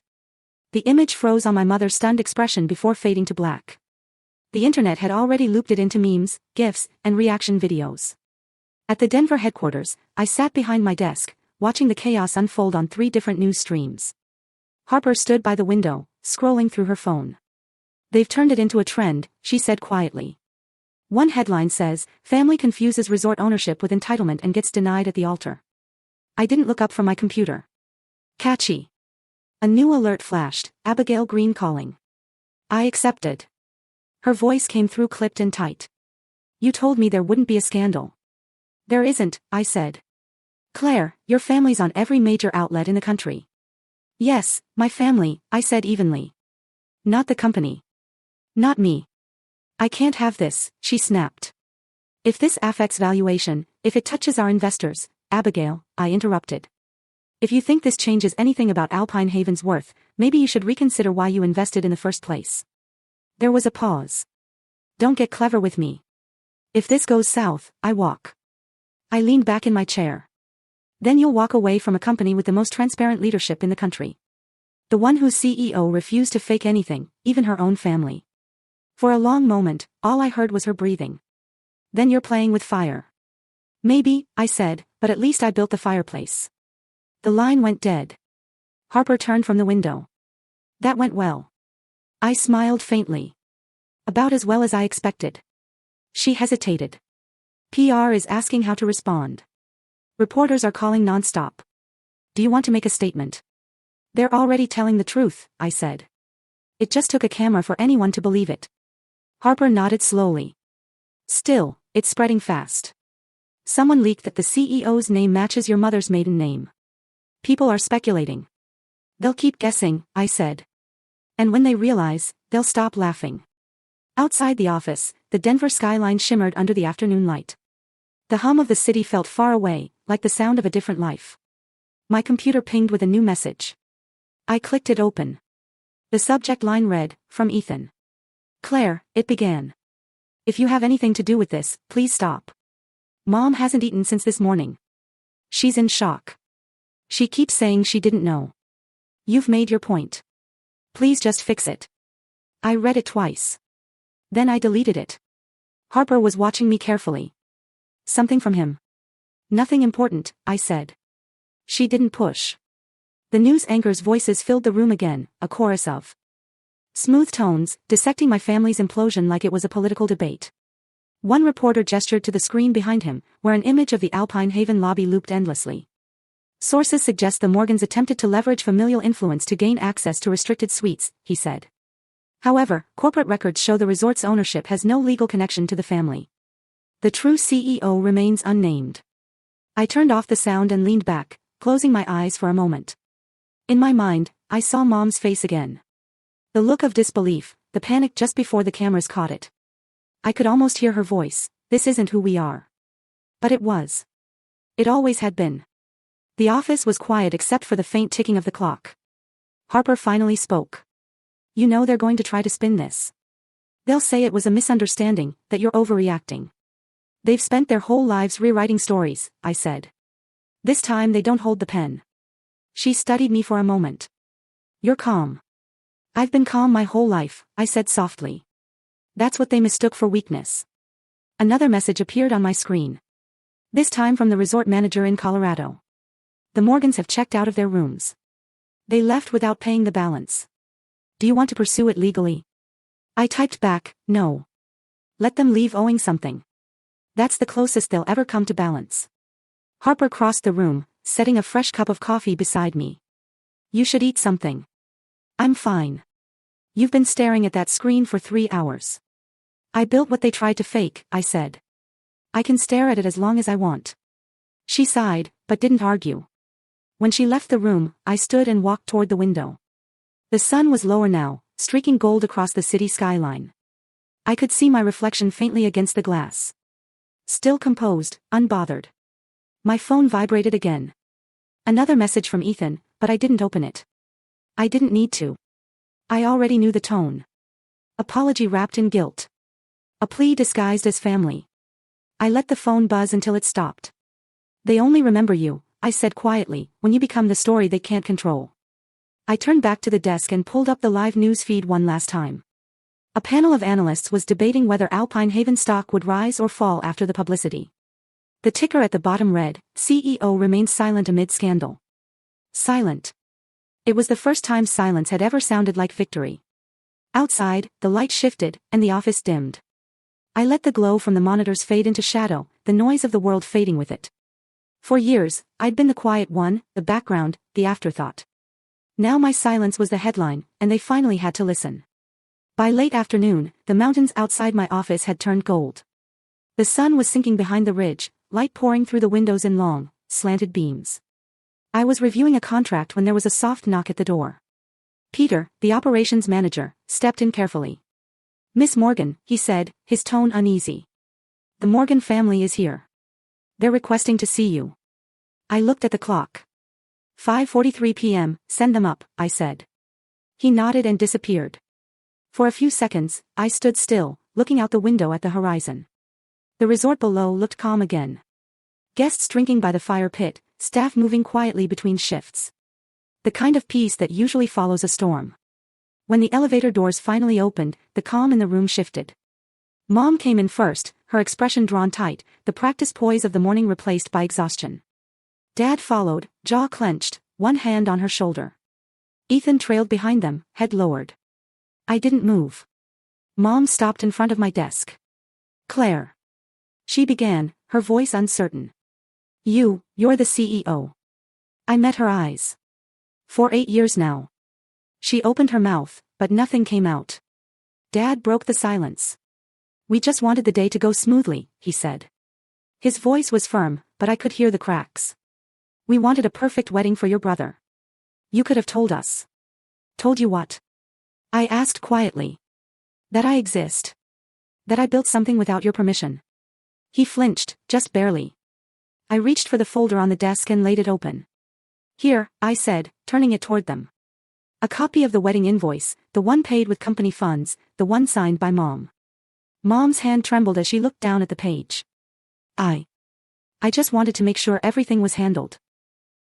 The image froze on my mother's stunned expression before fading to black. The internet had already looped it into memes, GIFs, and reaction videos. At the Denver headquarters, I sat behind my desk, watching the chaos unfold on 3 different news streams. Harper stood by the window, scrolling through her phone. "They've turned it into a trend," she said quietly. One headline says, "Family confuses resort ownership with entitlement and gets denied at the altar." I didn't look up from my computer. Catchy. A new alert flashed, Abigail Green calling. I accepted. Her voice came through clipped and tight. "You told me there wouldn't be a scandal." "There isn't," I said. "Claire, your family's on every major outlet in the country." "Yes, my family," I said evenly. "Not the company. Not me. I can't have this," she snapped. "If this affects valuation, if it touches our investors," "Abigail," I interrupted. "If you think this changes anything about Alpine Haven's worth, maybe you should reconsider why you invested in the first place." There was a pause. "Don't get clever with me. If this goes south, I walk." I leaned back in my chair. "Then you'll walk away from a company with the most transparent leadership in the country. The one whose CEO refused to fake anything, even her own family." For a long moment, all I heard was her breathing. "Then you're playing with fire." "Maybe," I said, "but at least I built the fireplace." The line went dead. Harper turned from the window. "That went well." I smiled faintly. "About as well as I expected." She hesitated. "PR is asking how to respond. Reporters are calling nonstop. Do you want to make a statement?" "They're already telling the truth," I said. "It just took a camera for anyone to believe it." Harper nodded slowly. "Still, it's spreading fast. Someone leaked that the CEO's name matches your mother's maiden name. People are speculating." "They'll keep guessing," I said. "And when they realize, they'll stop laughing." Outside the office, the Denver skyline shimmered under the afternoon light. The hum of the city felt far away, like the sound of a different life. My computer pinged with a new message. I clicked it open. The subject line read, from Ethan. Claire, it began. If you have anything to do with this, please stop. Mom hasn't eaten since this morning. She's in shock. She keeps saying she didn't know. You've made your point. Please just fix it. I read it twice. Then I deleted it. Harper was watching me carefully. Something from him. Nothing important, I said. She didn't push. The news anchors' voices filled the room again, a chorus of smooth tones, dissecting my family's implosion like it was a political debate. One reporter gestured to the screen behind him, where an image of the Alpine Haven lobby looped endlessly. Sources suggest the Morgans attempted to leverage familial influence to gain access to restricted suites, he said. However, corporate records show the resort's ownership has no legal connection to the family. The true CEO remains unnamed. I turned off the sound and leaned back, closing my eyes for a moment. In my mind, I saw Mom's face again. The look of disbelief, the panic just before the cameras caught it. I could almost hear her voice, this isn't who we are. But it was. It always had been. The office was quiet except for the faint ticking of the clock. Harper finally spoke. You know they're going to try to spin this. They'll say it was a misunderstanding, that you're overreacting. They've spent their whole lives rewriting stories, I said. This time they don't hold the pen. She studied me for a moment. You're calm. I've been calm my whole life, I said softly. That's what they mistook for weakness. Another message appeared on my screen. This time from the resort manager in Colorado. The Morgans have checked out of their rooms. They left without paying the balance. Do you want to pursue it legally? I typed back, no. Let them leave owing something. That's the closest they'll ever come to balance. Harper crossed the room, setting a fresh cup of coffee beside me. You should eat something. I'm fine. You've been staring at that screen for 3 hours. I built what they tried to fake, I said. I can stare at it as long as I want. She sighed, but didn't argue. When she left the room, I stood and walked toward the window. The sun was lower now, streaking gold across the city skyline. I could see my reflection faintly against the glass. Still composed, unbothered. My phone vibrated again. Another message from Ethan, but I didn't open it. I didn't need to. I already knew the tone. Apology wrapped in guilt. A plea disguised as family. I let the phone buzz until it stopped. They only remember you, I said quietly, when you become the story they can't control. I turned back to the desk and pulled up the live news feed one last time. A panel of analysts was debating whether Alpine Haven stock would rise or fall after the publicity. The ticker at the bottom read, CEO remains silent amid scandal. Silent. It was the first time silence had ever sounded like victory. Outside, the light shifted, and the office dimmed. I let the glow from the monitors fade into shadow, the noise of the world fading with it. For years, I'd been the quiet one, the background, the afterthought. Now my silence was the headline, and they finally had to listen. By late afternoon, the mountains outside my office had turned gold. The sun was sinking behind the ridge, light pouring through the windows in long, slanted beams. I was reviewing a contract when there was a soft knock at the door. Peter, the operations manager, stepped in carefully. Miss Morgan, he said, his tone uneasy. The Morgan family is here. They're requesting to see you. I looked at the clock. 5:43 p.m., send them up, I said. He nodded and disappeared. For a few seconds, I stood still, looking out the window at the horizon. The resort below looked calm again. Guests drinking by the fire pit, staff moving quietly between shifts. The kind of peace that usually follows a storm. When the elevator doors finally opened, the calm in the room shifted. Mom came in first, her expression drawn tight, the practiced poise of the morning replaced by exhaustion. Dad followed, jaw clenched, one hand on her shoulder. Ethan trailed behind them, head lowered. I didn't move. Mom stopped in front of my desk. Claire. She began, her voice uncertain. You're the CEO. I met her eyes. For 8 years now. She opened her mouth, but nothing came out. Dad broke the silence. We just wanted the day to go smoothly, he said. His voice was firm, but I could hear the cracks. We wanted a perfect wedding for your brother. You could have told us. Told you what? I asked quietly. That I exist. That I built something without your permission. He flinched, just barely. I reached for the folder on the desk and laid it open. Here, I said, turning it toward them. A copy of the wedding invoice, the one paid with company funds, the one signed by Mom. Mom's hand trembled as she looked down at the page. I just wanted to make sure everything was handled.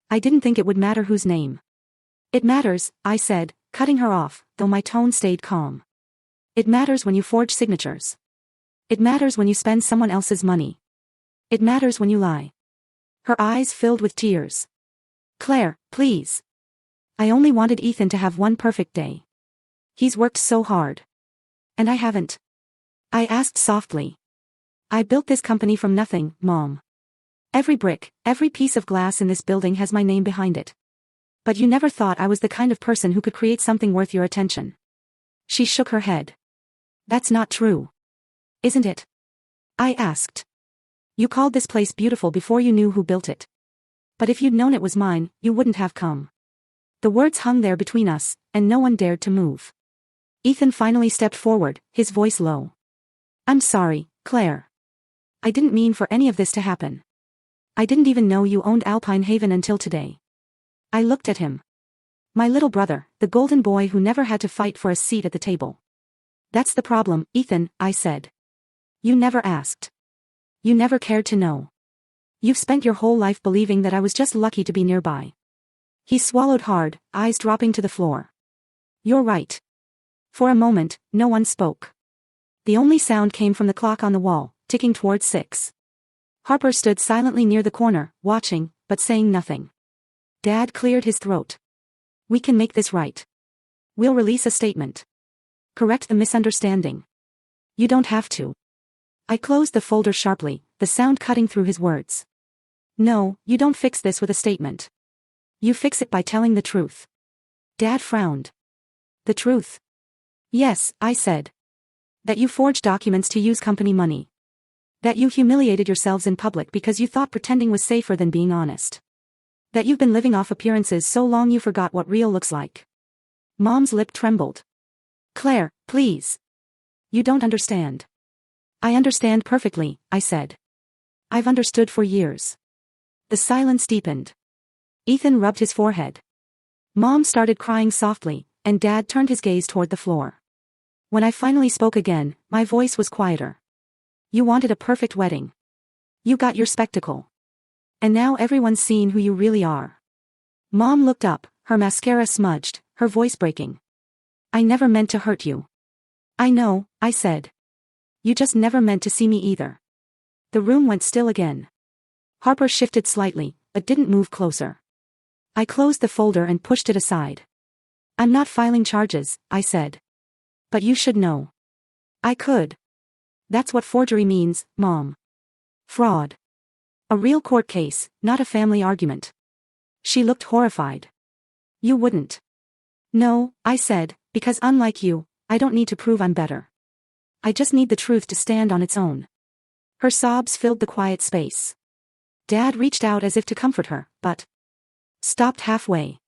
I didn't think it would matter whose name. It matters, I said, cutting her off, though my tone stayed calm. It matters when you forge signatures. It matters when you spend someone else's money. It matters when you lie. Her eyes filled with tears. Claire, please. I only wanted Ethan to have one perfect day. He's worked so hard. And I haven't. I asked softly. I built this company from nothing, Mom. Every brick, every piece of glass in this building has my name behind it. But you never thought I was the kind of person who could create something worth your attention. She shook her head. That's not true. Isn't it? I asked. You called this place beautiful before you knew who built it. But if you'd known it was mine, you wouldn't have come. The words hung there between us, and no one dared to move. Ethan finally stepped forward, his voice low. I'm sorry, Claire. I didn't mean for any of this to happen. I didn't even know you owned Alpine Haven until today. I looked at him. My little brother, the golden boy who never had to fight for a seat at the table. That's the problem, Ethan, I said. You never asked. You never cared to know. You've spent your whole life believing that I was just lucky to be nearby. He swallowed hard, eyes dropping to the floor. You're right. For a moment, no one spoke. The only sound came from the clock on the wall, ticking towards 6. Harper stood silently near the corner, watching, but saying nothing. Dad cleared his throat. We can make this right. We'll release a statement. Correct the misunderstanding. You don't have to. I closed the folder sharply, the sound cutting through his words. No, you don't fix this with a statement. You fix it by telling the truth. Dad frowned. The truth? Yes, I said. That you forged documents to use company money. That you humiliated yourselves in public because you thought pretending was safer than being honest. That you've been living off appearances so long you forgot what real looks like. Mom's lip trembled. Claire, please. You don't understand. I understand perfectly, I said. I've understood for years. The silence deepened. Ethan rubbed his forehead. Mom started crying softly, and Dad turned his gaze toward the floor. When I finally spoke again, my voice was quieter. You wanted a perfect wedding. You got your spectacle. And now everyone's seen who you really are. Mom looked up, her mascara smudged, her voice breaking. I never meant to hurt you. I know, I said. You just never meant to see me either. The room went still again. Harper shifted slightly, but didn't move closer. I closed the folder and pushed it aside. I'm not filing charges, I said. But you should know. I could. That's what forgery means, Mom. Fraud. A real court case, not a family argument. She looked horrified. You wouldn't. No, I said, because unlike you, I don't need to prove I'm better. I just need the truth to stand on its own. Her sobs filled the quiet space. Dad reached out as if to comfort her, but stopped halfway.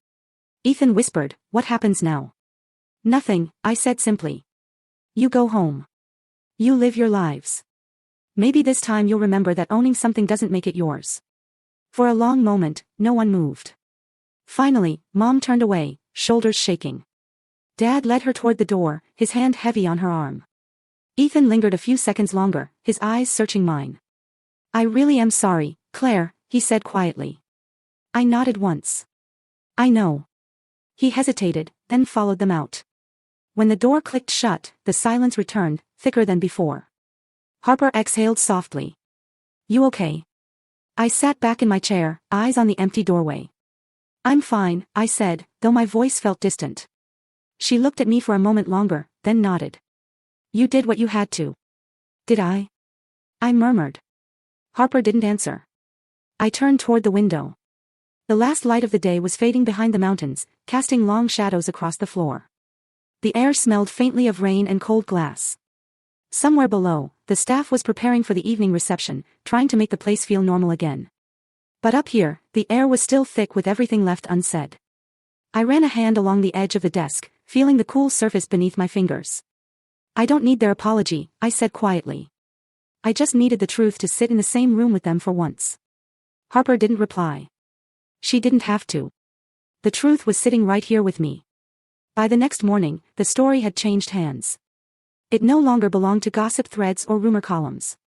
Ethan whispered, what happens now? Nothing, I said simply. You go home. You live your lives. Maybe this time you'll remember that owning something doesn't make it yours. For a long moment, no one moved. Finally, Mom turned away, shoulders shaking. Dad led her toward the door, his hand heavy on her arm. Ethan lingered a few seconds longer, his eyes searching mine. I really am sorry, Claire, he said quietly. I nodded once. I know. He hesitated, then followed them out. When the door clicked shut, the silence returned, thicker than before. Harper exhaled softly. You okay? I sat back in my chair, eyes on the empty doorway. I'm fine, I said, though my voice felt distant. She looked at me for a moment longer, then nodded. You did what you had to. Did I? I murmured. Harper didn't answer. I turned toward the window. The last light of the day was fading behind the mountains, casting long shadows across the floor. The air smelled faintly of rain and cold glass. Somewhere below, the staff was preparing for the evening reception, trying to make the place feel normal again. But up here, the air was still thick with everything left unsaid. I ran a hand along the edge of the desk, feeling the cool surface beneath my fingers. I don't need their apology, I said quietly. I just needed the truth to sit in the same room with them for once. Harper didn't reply. She didn't have to. The truth was sitting right here with me. By the next morning, the story had changed hands. It no longer belonged to gossip threads or rumor columns.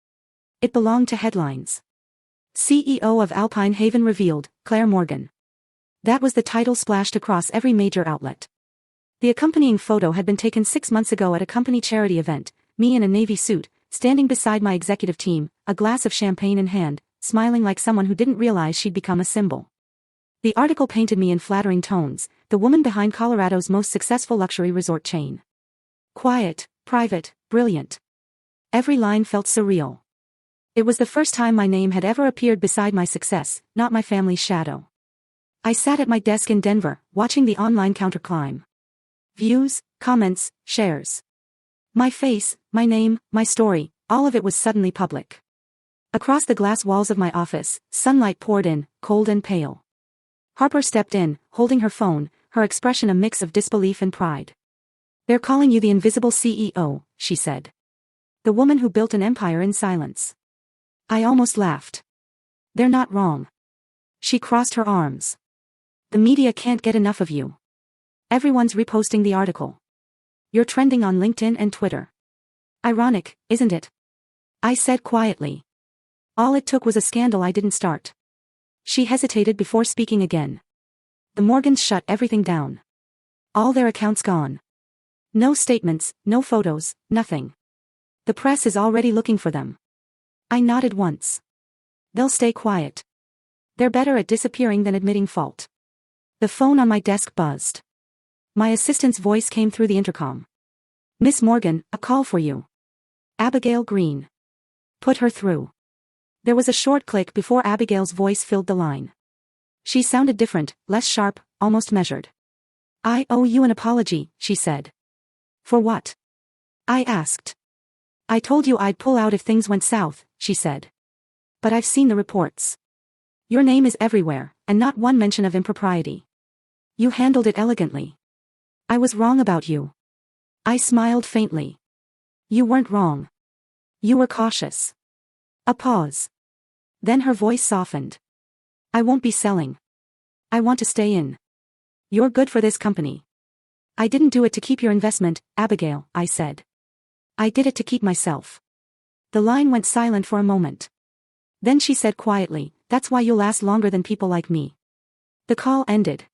It belonged to headlines. CEO of Alpine Haven revealed, Claire Morgan. That was the title splashed across every major outlet. The accompanying photo had been taken 6 months ago at a company charity event, me in a navy suit, standing beside my executive team, a glass of champagne in hand, smiling like someone who didn't realize she'd become a symbol. The article painted me in flattering tones, the woman behind Colorado's most successful luxury resort chain. Quiet, private, brilliant. Every line felt surreal. It was the first time my name had ever appeared beside my success, not my family's shadow. I sat at my desk in Denver, watching the online counter climb. Views, comments, shares. My face, my name, my story, all of it was suddenly public. Across the glass walls of my office, sunlight poured in, cold and pale. Harper stepped in, holding her phone, her expression a mix of disbelief and pride. "They're calling you the invisible CEO," she said. "The woman who built an empire in silence." I almost laughed. "They're not wrong." She crossed her arms. "The media can't get enough of you. Everyone's reposting the article. You're trending on LinkedIn and Twitter. Ironic, isn't it?" I said quietly. "All it took was a scandal I didn't start." She hesitated before speaking again. "The Morgans shut everything down. All their accounts gone. No statements, no photos, nothing. The press is already looking for them." I nodded once. "They'll stay quiet. They're better at disappearing than admitting fault." The phone on my desk buzzed. My assistant's voice came through the intercom. "Miss Morgan, a call for you. Abigail Green." "Put her through." There was a short click before Abigail's voice filled the line. She sounded different, less sharp, almost measured. "I owe you an apology," she said. "For what?" I asked. "I told you I'd pull out if things went south," she said. "But I've seen the reports. Your name is everywhere, and not one mention of impropriety. You handled it elegantly. I was wrong about you." I smiled faintly. "You weren't wrong. You were cautious." A pause. Then her voice softened. "I won't be selling. I want to stay in. You're good for this company." "I didn't do it to keep your investment, Abigail," I said. "I did it to keep myself." The line went silent for a moment. Then she said quietly, "That's why you'll last longer than people like me." The call ended.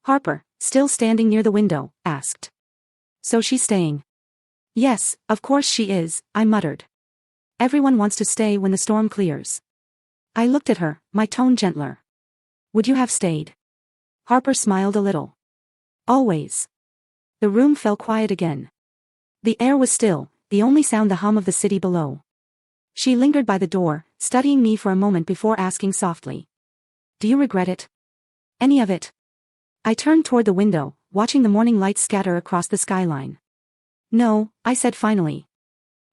Harper, still standing near the window, asked. "So she's staying?" "Yes, of course she is," I muttered. "Everyone wants to stay when the storm clears." I looked at her, my tone gentler. "Would you have stayed?" Harper smiled a little. "Always." The room fell quiet again. The air was still, the only sound the hum of the city below. She lingered by the door, studying me for a moment before asking softly. "Do you regret it? Any of it?" I turned toward the window, watching the morning lights scatter across the skyline. "No," I said finally.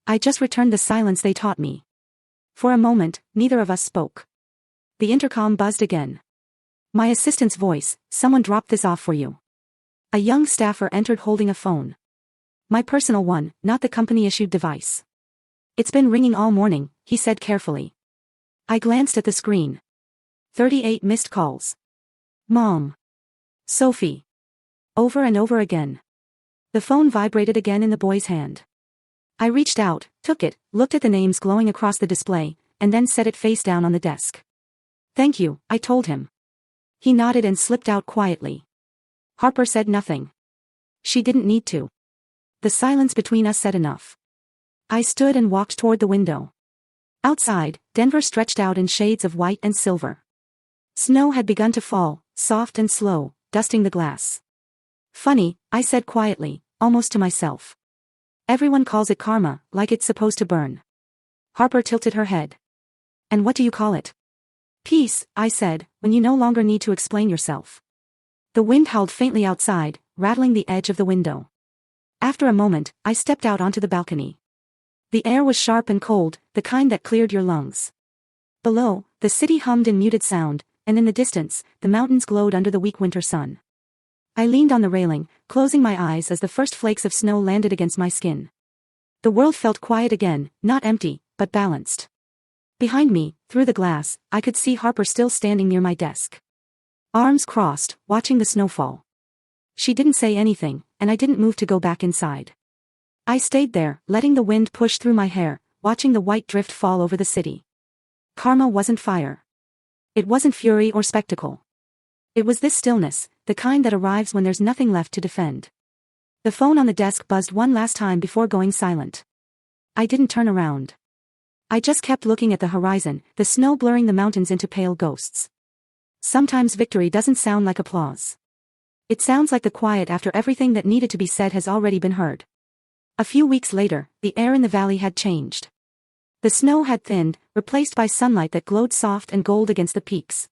"I just returned the silence they taught me." For a moment, neither of us spoke. The intercom buzzed again. My assistant's voice, "Someone dropped this off for you." A young staffer entered holding a phone. My personal one, not the company-issued device. "It's been ringing all morning," he said carefully. I glanced at the screen. 38 missed calls. "Mom. Sophie." Over and over again. The phone vibrated again in the boy's hand. I reached out, took it, looked at the names glowing across the display, and then set it face down on the desk. "Thank you," I told him. He nodded and slipped out quietly. Harper said nothing. She didn't need to. The silence between us said enough. I stood and walked toward the window. Outside, Denver stretched out in shades of white and silver. Snow had begun to fall, soft and slow, dusting the glass. "Funny," I said quietly, almost to myself. "Everyone calls it karma, like it's supposed to burn." Harper tilted her head. "And what do you call it?" "Peace," I said, "when you no longer need to explain yourself." The wind howled faintly outside, rattling the edge of the window. After a moment, I stepped out onto the balcony. The air was sharp and cold, the kind that cleared your lungs. Below, the city hummed in muted sound, and in the distance, the mountains glowed under the weak winter sun. I leaned on the railing, closing my eyes as the first flakes of snow landed against my skin. The world felt quiet again, not empty, but balanced. Behind me, through the glass, I could see Harper still standing near my desk. Arms crossed, watching the snowfall. She didn't say anything, and I didn't move to go back inside. I stayed there, letting the wind push through my hair, watching the white drift fall over the city. Karma wasn't fire. It wasn't fury or spectacle. It was this stillness, the kind that arrives when there's nothing left to defend. The phone on the desk buzzed one last time before going silent. I didn't turn around. I just kept looking at the horizon, the snow blurring the mountains into pale ghosts. Sometimes victory doesn't sound like applause. It sounds like the quiet after everything that needed to be said has already been heard. A few weeks later, the air in the valley had changed. The snow had thinned, replaced by sunlight that glowed soft and gold against the peaks.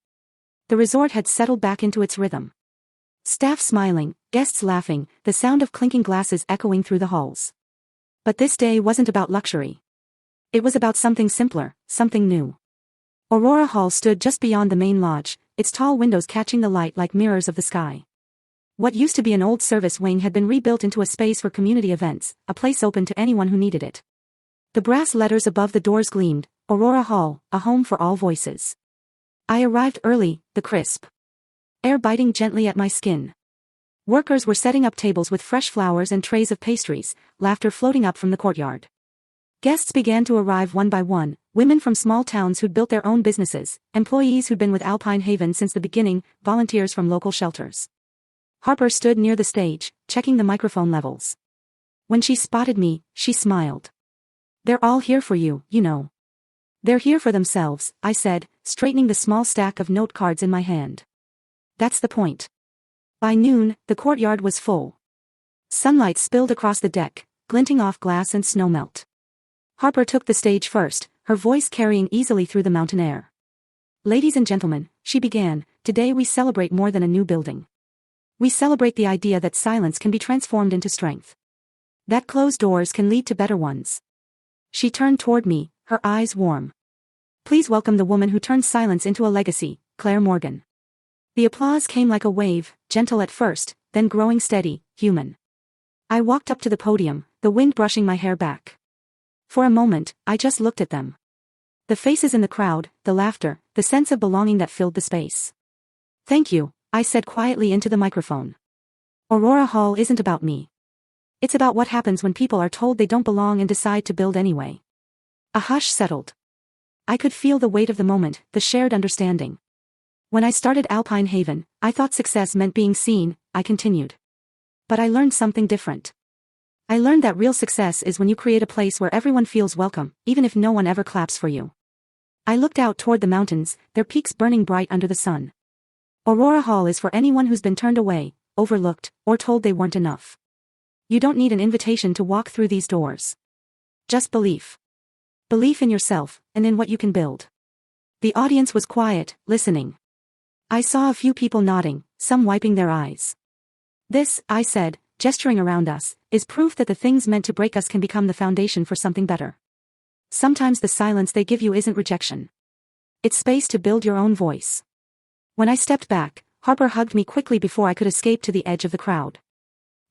The resort had settled back into its rhythm. Staff smiling, guests laughing, the sound of clinking glasses echoing through the halls. But this day wasn't about luxury. It was about something simpler, something new. Aurora Hall stood just beyond the main lodge, its tall windows catching the light like mirrors of the sky. What used to be an old service wing had been rebuilt into a space for community events, a place open to anyone who needed it. The brass letters above the doors gleamed, Aurora Hall, a home for all voices. I arrived early, the crisp air biting gently at my skin. Workers were setting up tables with fresh flowers and trays of pastries, laughter floating up from the courtyard. Guests began to arrive one by one, women from small towns who'd built their own businesses, employees who'd been with Alpine Haven since the beginning, volunteers from local shelters. Harper stood near the stage, checking the microphone levels. When she spotted me, she smiled. "They're all here for you, you know." "They're here for themselves," I said, straightening the small stack of note cards in my hand. "That's the point." By noon, the courtyard was full. Sunlight spilled across the deck, glinting off glass and snowmelt. Harper took the stage first, her voice carrying easily through the mountain air. "Ladies and gentlemen," she began, "today we celebrate more than a new building. We celebrate the idea that silence can be transformed into strength. That closed doors can lead to better ones." She turned toward me, her eyes warm. "Please welcome the woman who turned silence into a legacy, Claire Morgan." The applause came like a wave, gentle at first, then growing steady, human. I walked up to the podium, the wind brushing my hair back. For a moment, I just looked at them. The faces in the crowd, the laughter, the sense of belonging that filled the space. "Thank you," I said quietly into the microphone. "Aurora Hall isn't about me. It's about what happens when people are told they don't belong and decide to build anyway." A hush settled. I could feel the weight of the moment, the shared understanding. "When I started Alpine Haven, I thought success meant being seen," I continued. "But I learned something different. I learned that real success is when you create a place where everyone feels welcome, even if no one ever claps for you." I looked out toward the mountains, their peaks burning bright under the sun. Aurora Hall is for anyone who's been turned away, overlooked, or told they weren't enough. You don't need an invitation to walk through these doors. Just belief. Belief in yourself, and in what you can build. The audience was quiet, listening. I saw a few people nodding, some wiping their eyes. "This," I said, gesturing around us, "is proof that the things meant to break us can become the foundation for something better. Sometimes the silence they give you isn't rejection. It's space to build your own voice." When I stepped back, Harper hugged me quickly before I could escape to the edge of the crowd.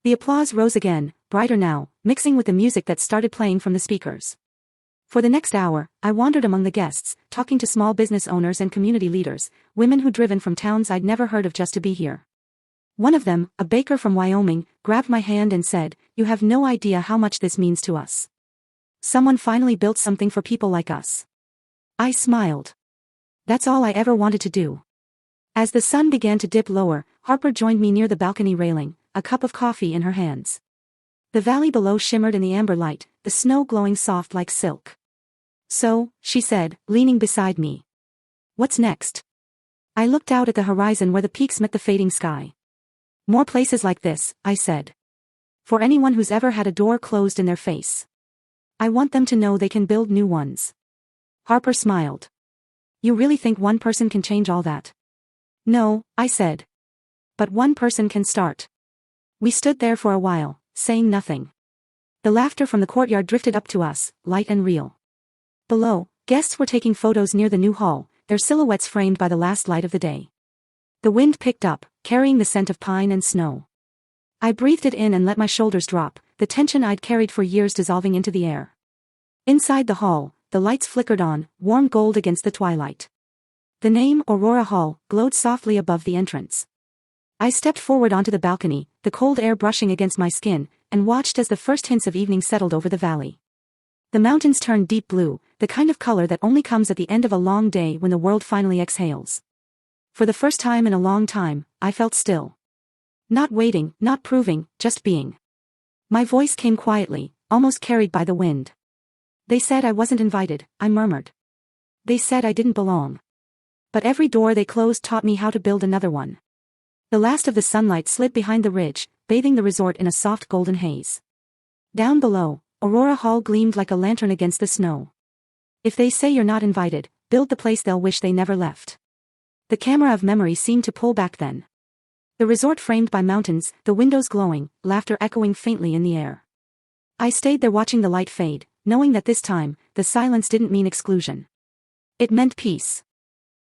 The applause rose again, brighter now, mixing with the music that started playing from the speakers. For the next hour, I wandered among the guests, talking to small business owners and community leaders, women who'd driven from towns I'd never heard of just to be here. One of them, a baker from Wyoming, grabbed my hand and said, "You have no idea how much this means to us. Someone finally built something for people like us." I smiled. That's all I ever wanted to do. As the sun began to dip lower, Harper joined me near the balcony railing, a cup of coffee in her hands. The valley below shimmered in the amber light, the snow glowing soft like silk. "So," she said, leaning beside me. "What's next?" I looked out at the horizon where the peaks met the fading sky. "More places like this," I said. "For anyone who's ever had a door closed in their face. I want them to know they can build new ones." Harper smiled. "You really think one person can change all that?" "No," I said. "But one person can start." We stood there for a while, saying nothing. The laughter from the courtyard drifted up to us, light and real. Below, guests were taking photos near the new hall, their silhouettes framed by the last light of the day. The wind picked up, carrying the scent of pine and snow. I breathed it in and let my shoulders drop, the tension I'd carried for years dissolving into the air. Inside the hall, the lights flickered on, warm gold against the twilight. The name Aurora Hall glowed softly above the entrance. I stepped forward onto the balcony, the cold air brushing against my skin, and watched as the first hints of evening settled over the valley. The mountains turned deep blue, the kind of color that only comes at the end of a long day when the world finally exhales. For the first time in a long time, I felt still. Not waiting, not proving, just being. My voice came quietly, almost carried by the wind. They said I wasn't invited, I murmured. They said I didn't belong. But every door they closed taught me how to build another one. The last of the sunlight slid behind the ridge, bathing the resort in a soft golden haze. Down below, Aurora Hall gleamed like a lantern against the snow. If they say you're not invited, build the place they'll wish they never left. The camera of memory seemed to pull back then. The resort framed by mountains, the windows glowing, laughter echoing faintly in the air. I stayed there watching the light fade, knowing that this time, the silence didn't mean exclusion. It meant peace.